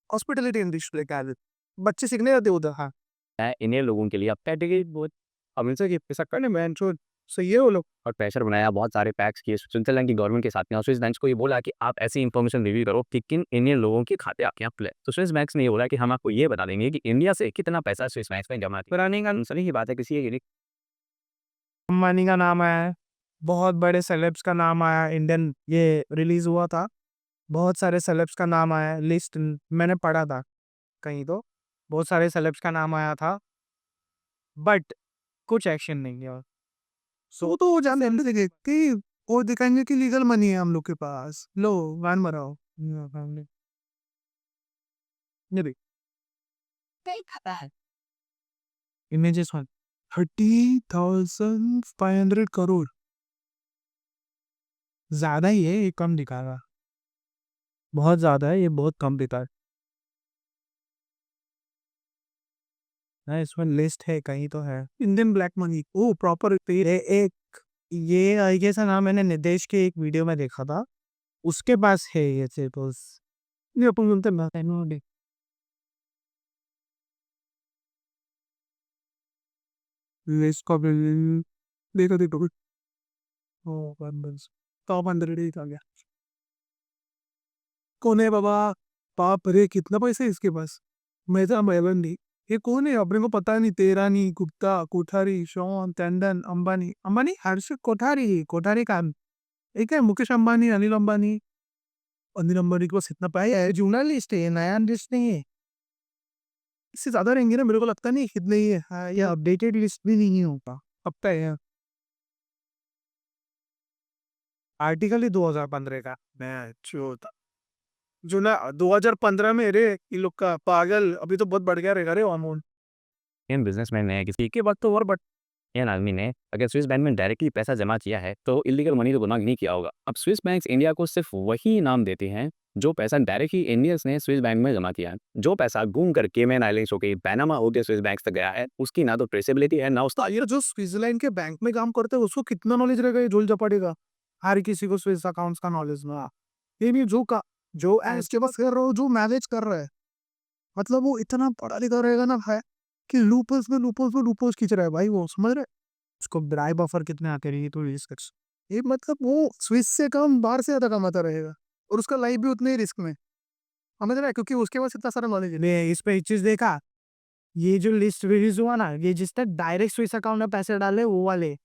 Speaker 1: हॉस्पिटलिटी इंडस्ट्री, क्या है, बच्चे सीखने जाते हैं उधर। हाँ
Speaker 2: है इंडियन लोगों के लिए अब कैटेगरी बहुत अमेरिका की पैसा करने में
Speaker 1: सही है वो लोग।
Speaker 2: और प्रेशर बनाया, बहुत सारे पैक्स किए स्विट्जरलैंड की गवर्नमेंट के साथ में, और स्विस बैंक को ये बोला कि आप ऐसी इंफॉर्मेशन रिवील करो कि किन इंडियन लोगों के खाते आपके यहाँ खुले। तो स्विस बैंक ने ये बोला कि हम आपको ये बता देंगे कि इंडिया से कितना पैसा स्विस बैंक में जमा है। पुरानी सनी की बात है, किसी एक
Speaker 3: अंबानी का नाम आया है, बहुत बड़े सेलेब्स का नाम आया है। इंडियन ये रिलीज हुआ था, बहुत सारे सेलेब्स का नाम आया है। लिस्ट मैंने पढ़ा था कहीं, तो बहुत सारे सेलेब्स का नाम आया था, बट कुछ एक्शन नहीं लिया।
Speaker 1: सो तो वो जान देंगे कि वो दिखाएंगे कि लीगल मनी है हम लोग के पास, लो वैन मराओ। ये देख
Speaker 3: इमेजेस वन
Speaker 1: 30,500 करोड़,
Speaker 3: ज्यादा ही है, ये कम दिखा रहा, बहुत ज्यादा है, ये बहुत कम दिखा रहा है। इसमें लिस्ट है कहीं तो है।
Speaker 1: इंडियन ब्लैक मनी, ओ प्रॉपर
Speaker 3: एक ये आईके सा नाम मैंने निदेश के एक वीडियो में देखा था, उसके पास है ये सेपल्स।
Speaker 1: नहीं अपन बोलते हैं लिस्ट का बिल, देखो देखो, ओ बस टॉप 100 ही आ गया। कौन है बाबा, बाप रे कितना पैसा है इसके पास। मेहता मेवंडी, ये कौन है अपने को पता नहीं। तेरानी, गुप्ता, कोठारी, शॉन, टंडन, अंबानी, अंबानी हर्ष कोठारी, कोठारी का एक है मुकेश अंबानी, अनिल अंबानी। अनिल अंबानी के पास इतना पैसा है,
Speaker 3: जर्नलिस्ट है, नया लिस्ट नहीं है,
Speaker 1: इससे ज्यादा रहेंगे ना, मेरे को लगता नहीं इतने ही है।
Speaker 3: हाँ, ये अपडेटेड लिस्ट भी नहीं होगा।
Speaker 1: अब तक है
Speaker 3: आर्टिकल ही 2015 का।
Speaker 1: मैं जो ना 2015 में रे ये लोग का पागल, अभी तो बहुत बढ़ गया रहेगा रे अमाउंट।
Speaker 2: इन बिजनेसमैन ने किसी के वक्त तो और बट इन आदमी ने अगर स्विस बैंक में डायरेक्टली पैसा जमा किया है तो इलीगल मनी तो गुनाह नहीं किया होगा। अब स्विस बैंक्स इंडिया को सिर्फ वही इनाम देते हैं जो पैसा डायरेक्टली इंडियंस ने स्विस बैंक में जमा किया है। जो पैसा घूम कर केमैन आइलैंड्स होके पैनामा होके स्विस बैंक तक गया है, उसकी ना तो ट्रेसेबिलिटी है ना उसका।
Speaker 1: ये जो स्विट्जरलैंड के बैंक में काम करते हैं उसको कितना नॉलेज रहेगा, ये झोल झपाटेगा। हर किसी को स्विस अकाउंट्स का नॉलेज ना, ये भी जो इसके पास कर रहा हो, जो मैनेज कर रहा है, मतलब वो इतना पढ़ा लिखा रहेगा ना भाई, कि लूपर्स खींच रहा है भाई, वो समझ रहे।
Speaker 3: उसको ड्राइव ऑफर कितने आते रही तो रिस्क।
Speaker 1: ये मतलब वो स्विस से कम बाहर से ज्यादा कमाता रहेगा, और उसका लाइफ भी उतने ही रिस्क में, समझ रहा है, क्योंकि उसके पास इतना सारा नॉलेज है।
Speaker 3: मैं इस पे एक चीज देखा, ये जो लिस्ट रिलीज हुआ ना, ये जिसने डायरेक्ट स्विस अकाउंट में पैसे डाले वो वाले,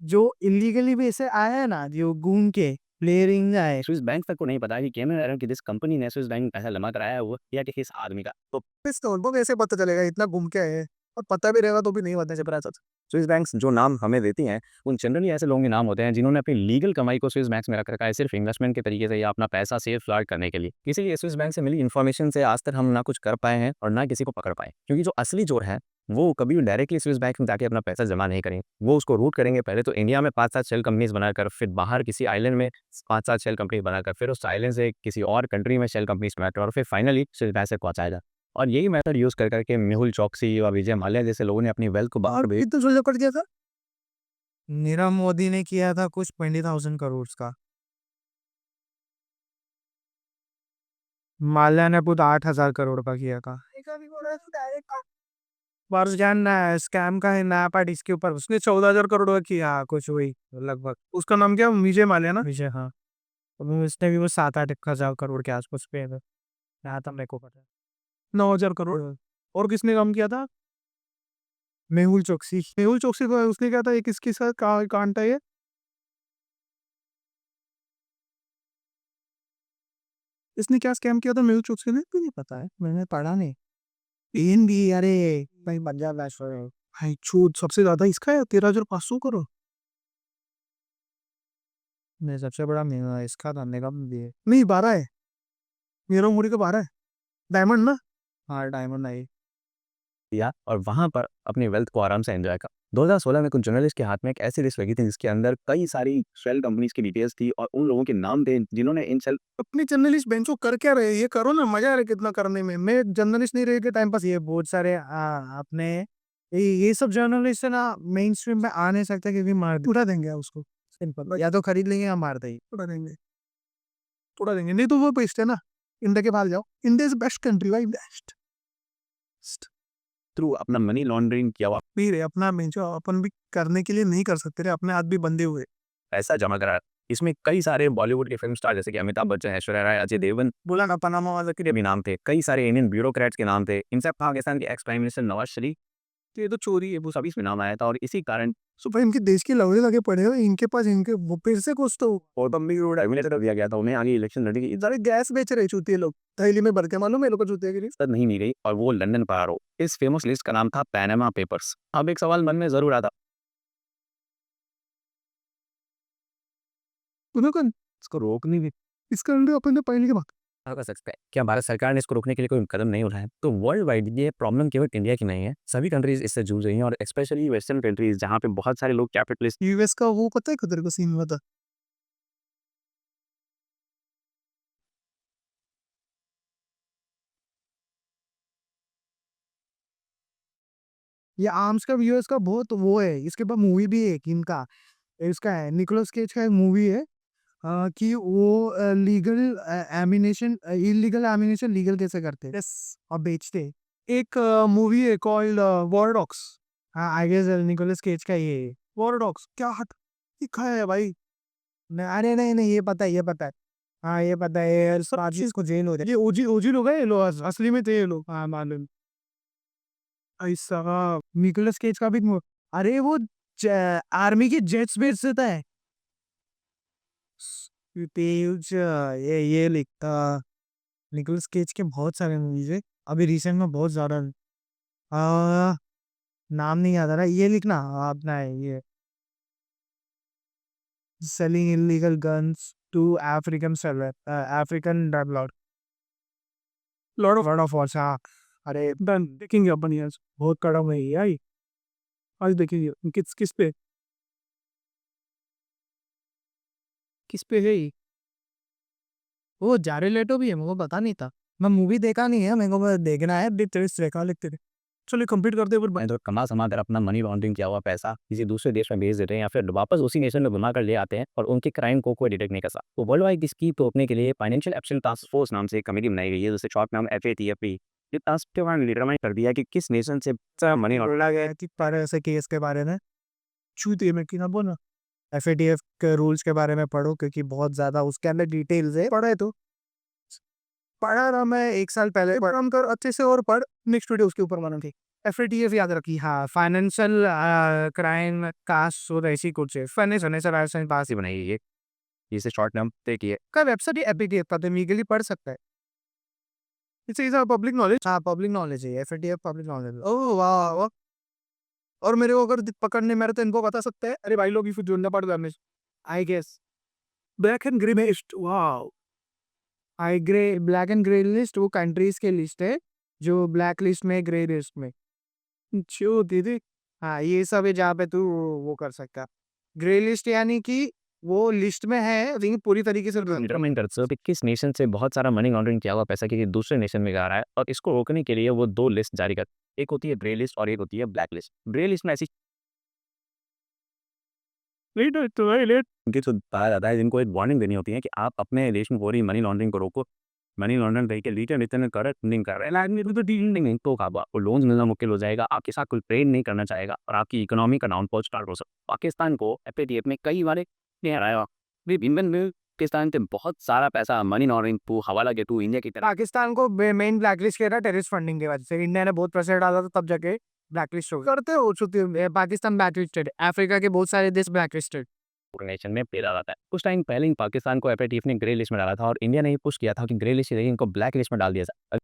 Speaker 3: जो इलीगली भी ऐसे आए हैं ना, जो घूम के प्लेयरिंग आए।
Speaker 2: स्विस बैंक तक को नहीं पता कि केमैन आइलैंड की जिस कंपनी ने स्विस बैंक में पैसा जमा कराया है वो या कि किस आदमी का। तो
Speaker 1: इसका उनको कैसे पता चलेगा, इतना घूम के आए हैं, और पता भी रहेगा तो भी नहीं बताने से पता।
Speaker 2: स्विस बैंक्स जो नाम हमें देती हैं उन जनरली ऐसे लोगों के नाम होते हैं जिन्होंने अपनी लीगल कमाई को स्विस बैंक्स में रख रखा है, सिर्फ इन्वेस्टमेंट के तरीके से या अपना पैसा सेफ फ्लॉट करने के लिए। इसीलिए स्विस बैंक से मिली इन्फॉर्मेशन से आज तक हम ना कुछ कर पाए हैं और ना किसी को पकड़ पाए, क्योंकि जो असली चोर है वो कभी भी डायरेक्टली स्विस बैंक में जाके अपना पैसा जमा नहीं करेंगे। वो उसको रूट करेंगे पहले तो इंडिया में 5-7 शेल कंपनीज बनाकर, फिर बाहर किसी आइलैंड में 5-7 शेल कंपनी बनाकर, फिर उस आइलैंड से किसी और कंट्री में शेल कंपनीज बनाकर, और फिर फाइनली स्विस बैंक से पहुंचाएगा। और यही मेथड यूज कर करके मेहुल चौकसी और विजय माल्या जैसे लोगों ने अपनी वेल्थ को बाहर भेज।
Speaker 1: कितना झोल कर दिया था।
Speaker 3: नीरव मोदी ने किया था कुछ 20,000 करोड़ का, माल्या ने खुद 8,000 करोड़ का किया था। वर्ष जानना है स्कैम का है नया पार्ट, इसके ऊपर
Speaker 1: उसने 14,000 करोड़ का किया।
Speaker 3: हाँ कुछ वही लगभग।
Speaker 1: उसका नाम क्या, विजय माल्या ना।
Speaker 3: विषय हाँ, तो उसने भी वो 7-8 हजार करोड़ के आसपास पे है, यहाँ तक मेरे को पता है।
Speaker 1: 9,000 करोड़। और किसने काम किया था,
Speaker 3: मेहुल चोकसी।
Speaker 1: मेहुल चोकसी को, उसने क्या था, ये किसके साथ कांड था ये, इसने क्या स्कैम किया था मेहुल चोकसी ने।
Speaker 3: नहीं पता है, मैंने पढ़ा नहीं। पेन भी अरे भाई पंजाब नेशनल है।
Speaker 1: भाई छूट सबसे ज्यादा इसका है 13,500 करोड़।
Speaker 3: नहीं सबसे बड़ा इसका था निगम भी है।
Speaker 1: नहीं 12 है, नीरव मोदी का 12 है। डायमंड ना।
Speaker 3: हाँ डायमंड आई।
Speaker 2: किया और वहाँ पर अपनी वेल्थ को आराम से एंजॉय करा। 2016 में कुछ जर्नलिस्ट के हाथ में एक ऐसी लिस्ट लगी थी जिसके अंदर कई सारी शेल कंपनीज की डिटेल्स थी और उन लोगों के नाम थे जिन्होंने इन शेल
Speaker 1: अपनी जर्नलिस्ट बेंचो कर क्या रहे, ये करो ना, मजा आ रहा है कितना करने में। मैं जर्नलिस्ट नहीं रहे के टाइम पास
Speaker 3: ये बहुत सारे अपने ये सब जर्नलिस्ट है ना मेन स्ट्रीम में आ नहीं सकते क्योंकि मार
Speaker 1: उड़ा देंगे उसको,
Speaker 3: सिंपल या तो खरीद लेंगे या मार देंगे।
Speaker 1: उड़ा देंगे, उड़ा देंगे। नहीं तो वो बेचते ना, इंडिया के बाहर जाओ, इंडिया इज बेस्ट कंट्री भाई, बेस्ट।
Speaker 2: थ्रू अपना मनी लॉन्ड्रिंग किया हुआ
Speaker 1: नहीं रे, अपना बेंचो अपन भी करने के लिए नहीं कर सकते रे, अपने हाथ भी बंधे हुए।
Speaker 2: पैसा जमा करा। इसमें कई सारे बॉलीवुड के फिल्म स्टार जैसे कि अमिताभ बच्चन, ऐश्वर्या राय, अजय देवगन
Speaker 3: बोला ना पनामा वाला
Speaker 2: के भी नाम थे। कई सारे इंडियन ब्यूरोक्रेट्स के नाम थे। इनसे पाकिस्तान के ex prime minister Nawaz Sharif, तो ये तो चोरी है, वो सभी इसमें नाम आया था और इसी कारण
Speaker 1: सो भाई इनके देश के लवड़े लगे पड़े हुए, इनके पास इनके वो फिर से कुछ तो
Speaker 2: कौतम्बी रोड टर्मिनेटर दिया गया था उन्हें आगे इलेक्शन लड़ने की
Speaker 1: सारे गैस बेच रहे चूतिए लोग, थैली में भर के, मालूम है लोग को चूतिया के लिए।
Speaker 2: इज्जत नहीं मिल रही और वो लंदन पर आ रहा हो। इस फेमस लिस्ट का नाम था पैनामा पेपर्स। अब एक सवाल मन में जरूर आता,
Speaker 1: तूने कौन
Speaker 2: इसको रोकने भी
Speaker 1: इसका अंडे अपन ने पहले के बाद
Speaker 2: कर सकता है क्या? भारत सरकार ने इसको रोकने के लिए कोई कदम नहीं उठाया? तो वर्ल्ड वाइड ये प्रॉब्लम केवल इंडिया की नहीं है, सभी कंट्रीज इससे जूझ रही हैं और स्पेशली वेस्टर्न कंट्रीज जहाँ पे बहुत सारे लोग कैपिटलिस्ट
Speaker 1: यूएस का वो पता है किधर को सीन हुआ था।
Speaker 3: ये आर्म्स का यूएस का बहुत वो है। इसके बाद मूवी भी है कि इनका इसका है निकोलस केज का एक मूवी है कि वो लीगल एमिनेशन इलीगल एमिनेशन लीगल कैसे करते हैं
Speaker 1: यस,
Speaker 3: और बेचते हैं।
Speaker 1: एक मूवी है कॉल्ड वॉर डॉग्स।
Speaker 3: हाँ आई गेस निकोलस केज का ये है।
Speaker 1: वॉर डॉग्स क्या हट दिखा है भाई।
Speaker 3: अरे नहीं नहीं ये पता है ये पता है। हाँ ये पता है ये राजेश को जेल हो जाए।
Speaker 1: ये ओजी ओजी लोग हैं, ये लोग असली में थे ये लोग।
Speaker 3: हाँ मालूम।
Speaker 1: ऐसा
Speaker 3: निकोलस केज का भी अरे वो आर्मी के जेट्स बेच देता है। पेज ये लिखता निकोलस केज के बहुत सारे मूवीज है अभी रिसेंट में बहुत ज्यादा। आ, नाम नहीं याद आ रहा, ये लिखना अपना है ये selling illegal guns to African seller African drug lord of wars. हाँ अरे
Speaker 1: डन, देखेंगे अपन यार,
Speaker 3: बहुत कड़म है ये आई।
Speaker 1: आज देखेंगे किस किस पे है ये।
Speaker 3: वो जारे लेटो भी है मेरे को पता नहीं था। मैं मूवी देखा नहीं है मेरे को बस देखना है देखा लिखते थे।
Speaker 1: चलिए कंप्लीट करते हैं फिर।
Speaker 2: तो कमा समा कर अपना मनी लॉन्ड्रिंग किया हुआ पैसा किसी दूसरे देश में भेज देते हैं या फिर वापस उसी नेशन में घुमा कर ले आते हैं और उनके क्राइम को कोई डिटेक्ट नहीं कर सकता। तो वर्ल्ड वाइड इसकी रोकने के लिए फाइनेंशियल एक्शन टास्क फोर्स नाम से एक कमेटी बनाई गई है जिससे शॉर्ट नाम FATF। ये टास्क के बारे में डिटरमाइन कर दिया कि किस नेशन से मनी
Speaker 3: बोला गया है कि पर ऐसे केस के बारे में
Speaker 1: चूतिए में कि ना बोलना।
Speaker 3: FATF के रूल्स के बारे में पढ़ो क्योंकि बहुत ज्यादा उसके अंदर डिटेल्स है।
Speaker 1: पढ़ा है तो
Speaker 3: पढ़ा रहा मैं 1 साल पहले
Speaker 1: काम कर अच्छे से और पढ़, नेक्स्ट वीडियो उसके ऊपर माना ठीक।
Speaker 3: FATF याद रखी। हाँ फाइनेंशियल क्राइम कास्ट और ऐसी कुछ है फाइनेंशियल पास
Speaker 2: से बनाई गई है जिसे शॉर्ट नाम तय किए।
Speaker 3: का वेबसाइट FATF का तो लीगली पढ़ सकता है।
Speaker 1: It's public knowledge.
Speaker 3: हाँ पब्लिक नॉलेज है FATF पब्लिक नॉलेज।
Speaker 1: ओह वाह वाह। और मेरे को अगर पकड़ने मेरे तो इनको बता सकते हैं, अरे भाई लोग इफ जोड़ना पड़ जाने
Speaker 3: I guess
Speaker 1: black and grey list. वाह
Speaker 3: ब्लैक एंड ग्रे लिस्ट वो कंट्रीज के लिस्ट है जो ब्लैक लिस्ट में ग्रे लिस्ट में।
Speaker 1: जो दीदी
Speaker 3: हाँ ये सब है जहाँ पे तू वो कर सकता। ग्रे लिस्ट यानी कि वो लिस्ट में है लेकिन पूरी तरीके से
Speaker 2: डिटरमाइन कर सकते हो कि किस नेशन से बहुत सारा मनी लॉन्ड्रिंग किया हुआ पैसा किसी दूसरे नेशन में जा रहा है और इसको रोकने के लिए वो 2 लिस्ट जारी कर। एक होती है ग्रे लिस्ट और एक होती है ब्लैक लिस्ट। ग्रे लिस्ट में ऐसी
Speaker 1: लेट तो भाई लेट
Speaker 2: उनकी जो बताया जाता है जिनको एक वार्निंग देनी होती है कि आप अपने देश में हो रही मनी लॉन्ड्रिंग को रोको। मनी लॉन्ड्रिंग तरीके रिटर्न रिटर्न कर नहीं कर रहे हैं तो डीलिंग नहीं तो आपको लोन मिलना मुश्किल हो जाएगा, आपके साथ कोई ट्रेड नहीं करना चाहेगा और आपकी इकोनॉमी का डाउनफॉल स्टार्ट हो सकता। पाकिस्तान को FATF में कई बार नहीं हराया। पाकिस्तान से बहुत सारा पैसा मनी लॉन्ड्रिंग टू हवाला के टू इंडिया की तरफ
Speaker 3: पाकिस्तान को मेन ब्लैकलिस्ट किया था टेररिस्ट फंडिंग की वजह से। इंडिया ने बहुत प्रेशर डाला था तब जाके ब्लैकलिस्ट हो गया।
Speaker 1: करते हो चुतिए।
Speaker 3: पाकिस्तान ब्लैकलिस्टेड अफ्रीका के बहुत सारे देश ब्लैकलिस्टेड।
Speaker 2: नेशन में भेजा जाता है। कुछ टाइम पहले ही पाकिस्तान को FATF ने ग्रे लिस्ट में डाला था और इंडिया ने ही पुश किया था कि ग्रे लिस्ट से इनको ब्लैक लिस्ट में डाल दिया जाए।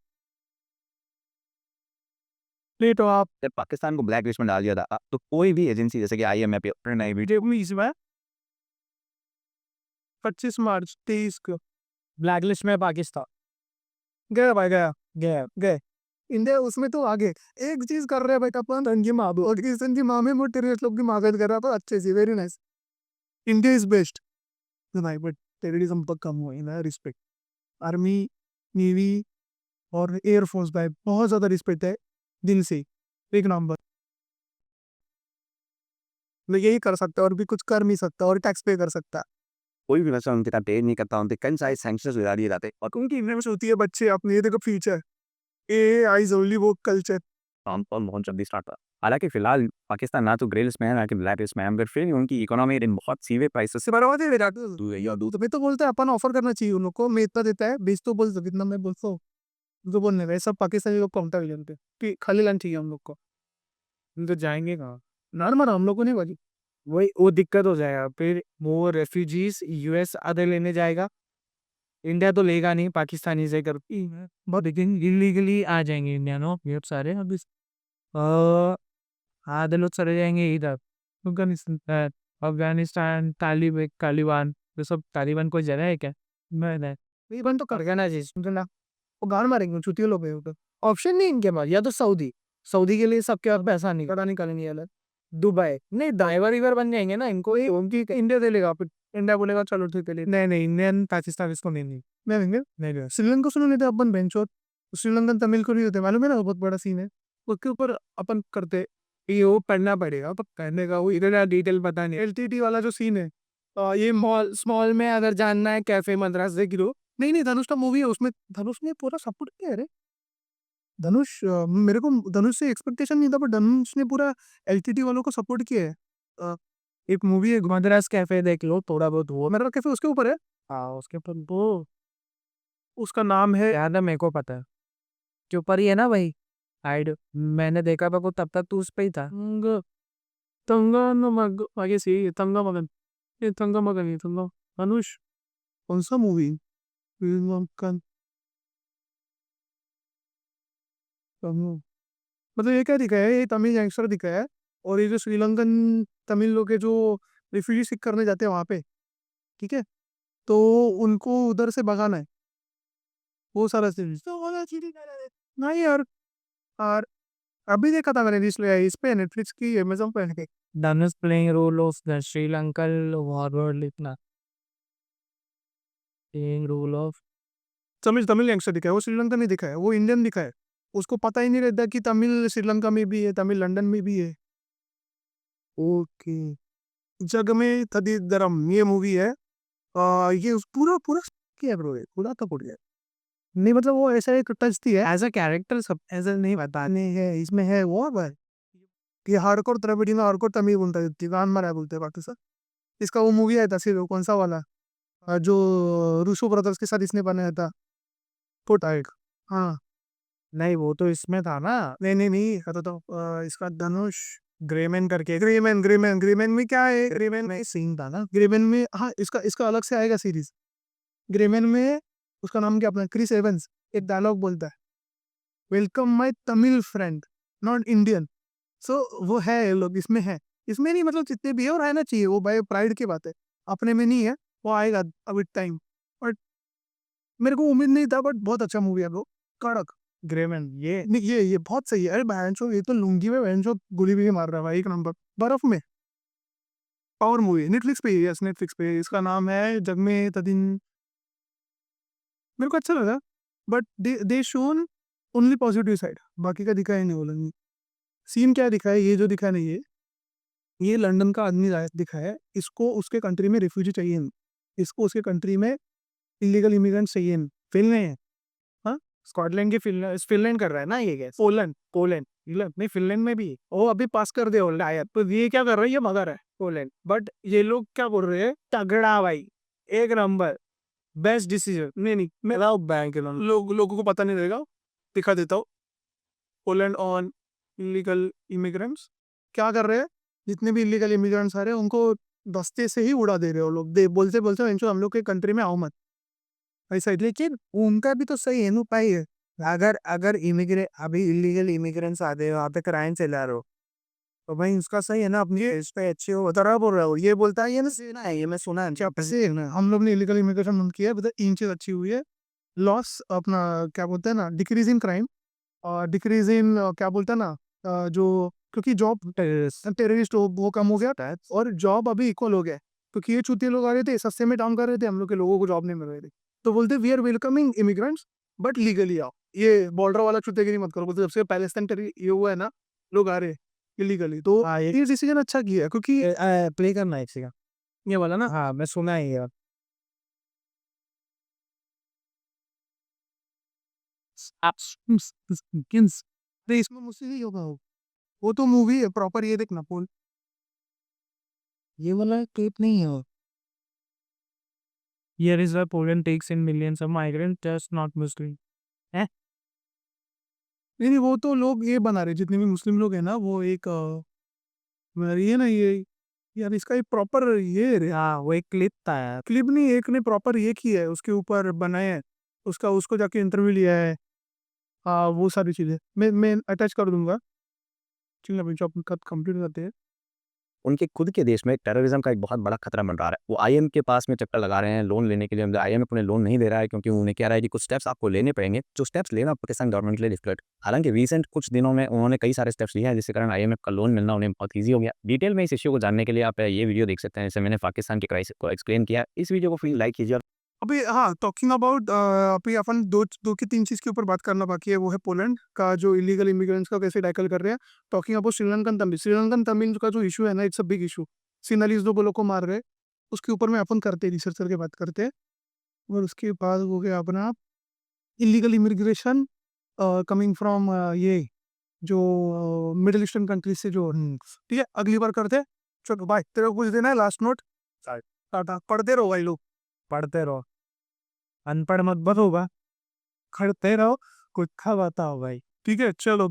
Speaker 1: नहीं तो आप
Speaker 2: जब पाकिस्तान को ब्लैक लिस्ट में डाल दिया था तो कोई भी एजेंसी जैसे कि IMF या नहीं
Speaker 1: जेब में इसमें 25 मार्च 23 को
Speaker 3: ब्लैक लिस्ट में पाकिस्तान
Speaker 1: गया भाई, गया
Speaker 3: गया।
Speaker 1: गए। इंडिया उसमें तो आगे एक चीज कर रहे हैं भाई, अपन रंगी माँ और किशन की माँ में वो टेररिस्ट लोग की मागत कर रहा था अच्छे से, very nice. India is best भाई, बट टेररिज्म पर कम हुई ना रिस्पेक्ट। आर्मी, नेवी और एयरफोर्स भाई बहुत ज्यादा रिस्पेक्ट है दिल से, एक नंबर। मैं यही कर सकता और भी कुछ कर नहीं सकता, और टैक्स पे कर सकता।
Speaker 2: कोई भी वैसा उनके साथ पेड़ नहीं करता, उनके कई सारे सैंक्शंस लगा दिए जाते और
Speaker 1: उनकी इन्वेस्ट होती है बच्चे अपने, ये देखो फ्यूचर ए आईज ओनली वो कल्चर।
Speaker 2: काम बहुत जल्दी स्टार्ट था। हालांकि फिलहाल पाकिस्तान ना तो ग्रे लिस्ट में है ना कि ब्लैक लिस्ट में है, मगर फिर भी उनकी इकोनॉमी बहुत सीवे प्राइसेस से
Speaker 1: बराबर है विराट तो मैं तो बोलता है अपन ऑफर करना चाहिए उन लोग को। मैं इतना देता है, बीस तो बोल दो, कितना मैं बोलता हूँ तो बोलने रहे सब पाकिस्तानी लोग काउंटर विलियन पे कि खाली लाइन चाहिए हम लोग को।
Speaker 3: हम तो जाएंगे कहाँ?
Speaker 1: नॉर्मल हम लोग को नहीं भाई।
Speaker 3: वही वो दिक्कत हो जाएगा, फिर वो रेफ्यूजीज यूएस आधे लेने जाएगा, इंडिया तो लेगा नहीं, पाकिस्तानी से कर बहुत, लेकिन इलीगली आ जाएंगे इंडियनों ये सारे। अभी आधे लोग चले जाएंगे इधर अफगानिस्तान, तालिबान, ये सब तालिबान कोई जगह है क्या? नहीं,
Speaker 1: ये बन तो कर
Speaker 3: करना ना जी,
Speaker 1: ना, वो गान मारेंगे छुट्टियों लोग उधर।
Speaker 3: ऑप्शन नहीं इनके पास, या तो सऊदी, सऊदी के लिए सबके पास पैसा नहीं,
Speaker 1: पता नहीं करेंगे अलग।
Speaker 3: दुबई नहीं, ड्राइवर ईवर बन जाएंगे ना इनको ही।
Speaker 1: उनकी इंडिया दे लेगा, फिर इंडिया बोलेगा चलो ठीक है ले। नहीं नहीं, इंडियन पाकिस्तान इसको नहीं मैं देंगे नहीं। श्रीलंका सुनो नहीं थे अपन बेंचोर, श्रीलंकन तमिल को नहीं होते मालूम है ना, बहुत बड़ा सीन है उसके ऊपर अपन करते। ये वो पढ़ना पड़ेगा पर कहने का वो इधर डिटेल पता नहीं। LTT वाला जो सीन है, ये मॉल स्मॉल में अगर जानना है कैफे मद्रास से गिरो। नहीं नहीं, धनुष का मूवी है उसमें, धनुष ने पूरा सपोर्ट किया है रे। धनुष मेरे को धनुष से एक्सपेक्टेशन नहीं था, पर धनुष ने पूरा LTT वालों को सपोर्ट किया है। एक मूवी है
Speaker 3: मद्रास कैफे देख लो, थोड़ा बहुत वो
Speaker 1: मेरा कैफे, उसके ऊपर है।
Speaker 3: हाँ उसके ऊपर वो
Speaker 1: उसका नाम है
Speaker 3: याद है, मेरे को पता है के ऊपर ही है ना भाई। हाइड मैंने देखा था वो, तब तक तू उस पे ही था।
Speaker 1: आगे से तंगा मगन, ये तंगा मगन, ये तंगा धनुष कौन सा मूवी? श्रीलंकन मतलब ये क्या दिखाया है, ये तमिल गैंगस्टर दिखाया है। और ये जो श्रीलंकन तमिल लोग है जो रिफ्यूजी सीख करने जाते हैं वहाँ पे, ठीक है, तो उनको उधर से भगाना है, वो सारा सीरीज तो वाला चीज़ नहीं यार। और अभी देखा था मैंने, इस पे नेटफ्लिक्स की, अमेजोन पे है।
Speaker 3: Dhanush playing role of the Sri Lankan warlord, लिखना playing role of
Speaker 1: Tamil Tamil gangster दिखा है, वो श्रीलंका नहीं दिखा है, वो इंडियन दिखा है। उसको पता ही नहीं रहता कि तमिल श्रीलंका में भी है, तमिल लंदन में भी है। ओके, जग में तदी धर्म ये मूवी है। ये पूरा पूरा क्या ब्रो, पूरा तो पूरा नहीं, मतलब वो ऐसा एक टच थी है
Speaker 3: एज अ कैरेक्टर, सब
Speaker 1: ऐसा नहीं बताने है इसमें है वो भाई। ये हार्डकोर द्रविड़ी में हार्डकोर तमिल बोलता है, दीवान मारा बोलते हैं पाकिस्तान। इसका वो मूवी आया था सिर्फ, कौन सा वाला, जो रूसो ब्रदर्स के साथ इसने बनाया था, फोटा एक। हाँ
Speaker 3: नहीं, वो तो इसमें था ना।
Speaker 1: नहीं नहीं नहीं, तो इसका धनुष ग्रेमैन करके, ग्रेमैन ग्रेमैन ग्रेमैन में क्या है, ग्रेमैन में सीन था ना, ग्रेमैन में। हाँ, इसका इसका अलग से आएगा सीरीज। ग्रेमैन में उसका नाम क्या अपना, क्रिस एवंस एक डायलॉग बोलता है, welcome my Tamil friend not Indian. So वो है, ये लोग इसमें है, इसमें नहीं, मतलब जितने भी है और रहना चाहिए, वो भाई प्राइड की बात है, अपने में नहीं है, वो आएगा अभी टाइम। बट मेरे को उम्मीद नहीं था, बट बहुत अच्छा मूवी है वो, कड़क।
Speaker 3: ग्रेमैन ये
Speaker 1: नहीं, ये बहुत सही है। अरे बहनचोद, ये तो लुंगी में बहनचोद गोली भी मार रहा है भाई, एक नंबर बर्फ में। पावर मूवी नेटफ्लिक्स पे, यस नेटफ्लिक्स पे। इसका नाम है जग में तदिन। मेरे को अच्छा लगा, but they shown only positive side, बाकी का दिखाया नहीं बोलेंगे। सीन क्या दिखा है, ये जो दिखा नहीं है, ये लंदन का आदमी दिखा है, इसको उसके कंट्री में रिफ्यूजी चाहिए नहीं, इसको उसके कंट्री में इलीगल इमिग्रेंट चाहिए नहीं, फेल नहीं है। हाँ,
Speaker 3: स्कॉटलैंड की फिनलैंड कर रहा है ना ये गैस।
Speaker 1: पोलैंड,
Speaker 3: पोलैंड नहीं, फिनलैंड में भी
Speaker 1: वो अभी पास कर दे शायद, तो ये क्या कर रहा है, ये मगर है पोलैंड। बट ये लोग क्या बोल रहे हैं,
Speaker 3: तगड़ा भाई, एक नंबर, बेस्ट डिसीजन।
Speaker 1: नहीं मैं
Speaker 3: बैंक
Speaker 1: लोगों को पता नहीं रहेगा, दिखा देता हूँ। पोलैंड ऑन इलीगल इमिग्रेंट्स क्या कर रहे हैं, जितने भी इलीगल इमिग्रेंट्स आ रहे हैं उनको दस्ते से ही उड़ा दे रहे हो लोग, दे बोलते बोलते हम लोग के कंट्री में आओ मत ऐसा। लेकिन उनका भी तो सही है, नु पाई है,
Speaker 3: अगर अगर अभी इलीगल इमिग्रेंट्स आते हैं वहाँ पे क्राइम चला रहे हो तो भाई उसका सही है ना, अपनी इस पे अच्छे हो बता रहा बोल रहा हो, ये बोलता है ये ना सुना है, ये मैं सुना है
Speaker 1: क्या पैसे है ना, हम लोग ने इलीगल इमिग्रेशन बंद किया है, बता इंचेस अच्छी हुई है, लॉस अपना क्या बोलते हैं ना, डिक्रीज इन क्राइम और डिक्रीज इन क्या बोलते हैं ना, जो क्योंकि जॉब टेररिस्ट वो कम हो गया और जॉब अभी इक्वल हो गया, क्योंकि ये चूतिए लोग आ रहे थे सस्ते में काम कर रहे थे, हम लोग के लोगों को जॉब नहीं मिल रही थी, तो बोलते we are welcoming immigrants but legally आओ, ये बॉर्डर वाला चुतेगिरी मत करो, बोलते जब से पैलेस्टाइन ये हुआ है ना, लोग आ रहे इलीगली, तो
Speaker 3: हाँ,
Speaker 1: ये डिसीजन अच्छा किया है, क्योंकि
Speaker 3: प्ले करना है इसी का।
Speaker 1: ये वाला ना
Speaker 3: हाँ, मैं सुना है ये।
Speaker 1: अरे इसमें मुझसे नहीं होगा वो तो मूवी है प्रॉपर, ये देखना पोल।
Speaker 3: ये वाला क्लिप नहीं है। Here is why Poland takes in millions of migrants, just not Muslim.
Speaker 1: नहीं वो तो लोग ये बना रहे, जितने भी मुस्लिम लोग हैं ना, वो एक ये ना ये यार इसका एक प्रॉपर ये
Speaker 3: हाँ, वो एक क्लिप था यार।
Speaker 1: क्लिप नहीं, एक ने प्रॉपर ये किया है, उसके ऊपर बनाया है, उसका उसको जाके इंटरव्यू लिया है, हाँ वो सारी चीज़ें मैं अटैच कर दूंगा। चलिए अभी जब कंप्लीट करते हैं।
Speaker 2: उनके खुद के देश में टेररिज्म का एक बहुत बड़ा खतरा बन रहा है। वो आईएमएफ के पास में चक्कर लगा रहे हैं लोन लेने के लिए, मतलब आईएमएफ उन्हें लोन नहीं दे रहा है क्योंकि उन्हें कह रहा है कि कुछ स्टेप्स आपको लेने पड़ेंगे, जो स्टेप्स लेना पाकिस्तान गवर्नमेंट के लिए डिफिकल्ट। हालांकि रिसेंट कुछ दिनों में उन्होंने कई सारे स्टेप्स लिए हैं जिसके कारण आईएमएफ का लोन मिलना उन्हें बहुत ईजी हो गया। डिटेल में इस इश्यू को जानने के लिए आप ये वीडियो देख सकते हैं, जिससे मैंने पाकिस्तान के क्राइसिस को एक्सप्लेन किया। इस वीडियो को प्लीज लाइक कीजिए।
Speaker 1: अभी हाँ, टॉकिंग अबाउट अभी अपन दो की तीन चीज़ के ऊपर बात करना बाकी है, वो है पोलैंड का जो इलीगल इमिग्रेंट्स का कैसे टैकल कर रहे हैं। टॉकिंग अबाउट श्रीलंकन तमिल का जो इशू है ना, इट्स अ बिग इशू। सिनालीज दो लोग को मार गए, उसके ऊपर में अपन करते हैं, रिसर्च करके बात करते हैं। और उसके बाद हो गया अपना इलीगल इमिग्रेशन कमिंग फ्रॉम ये जो मिडिल ईस्टर्न कंट्रीज से जो ठीक है, अगली बार करते हैं। चलो बाय, तेरे को कुछ देना है लास्ट नोट? टाटा, पढ़ते रहो भाई लोग।
Speaker 3: पढ़ते रहो, अनपढ़ मत बनो बा, खड़ते रहो, कुछ खा बताओ भाई।
Speaker 1: ठीक है चलो।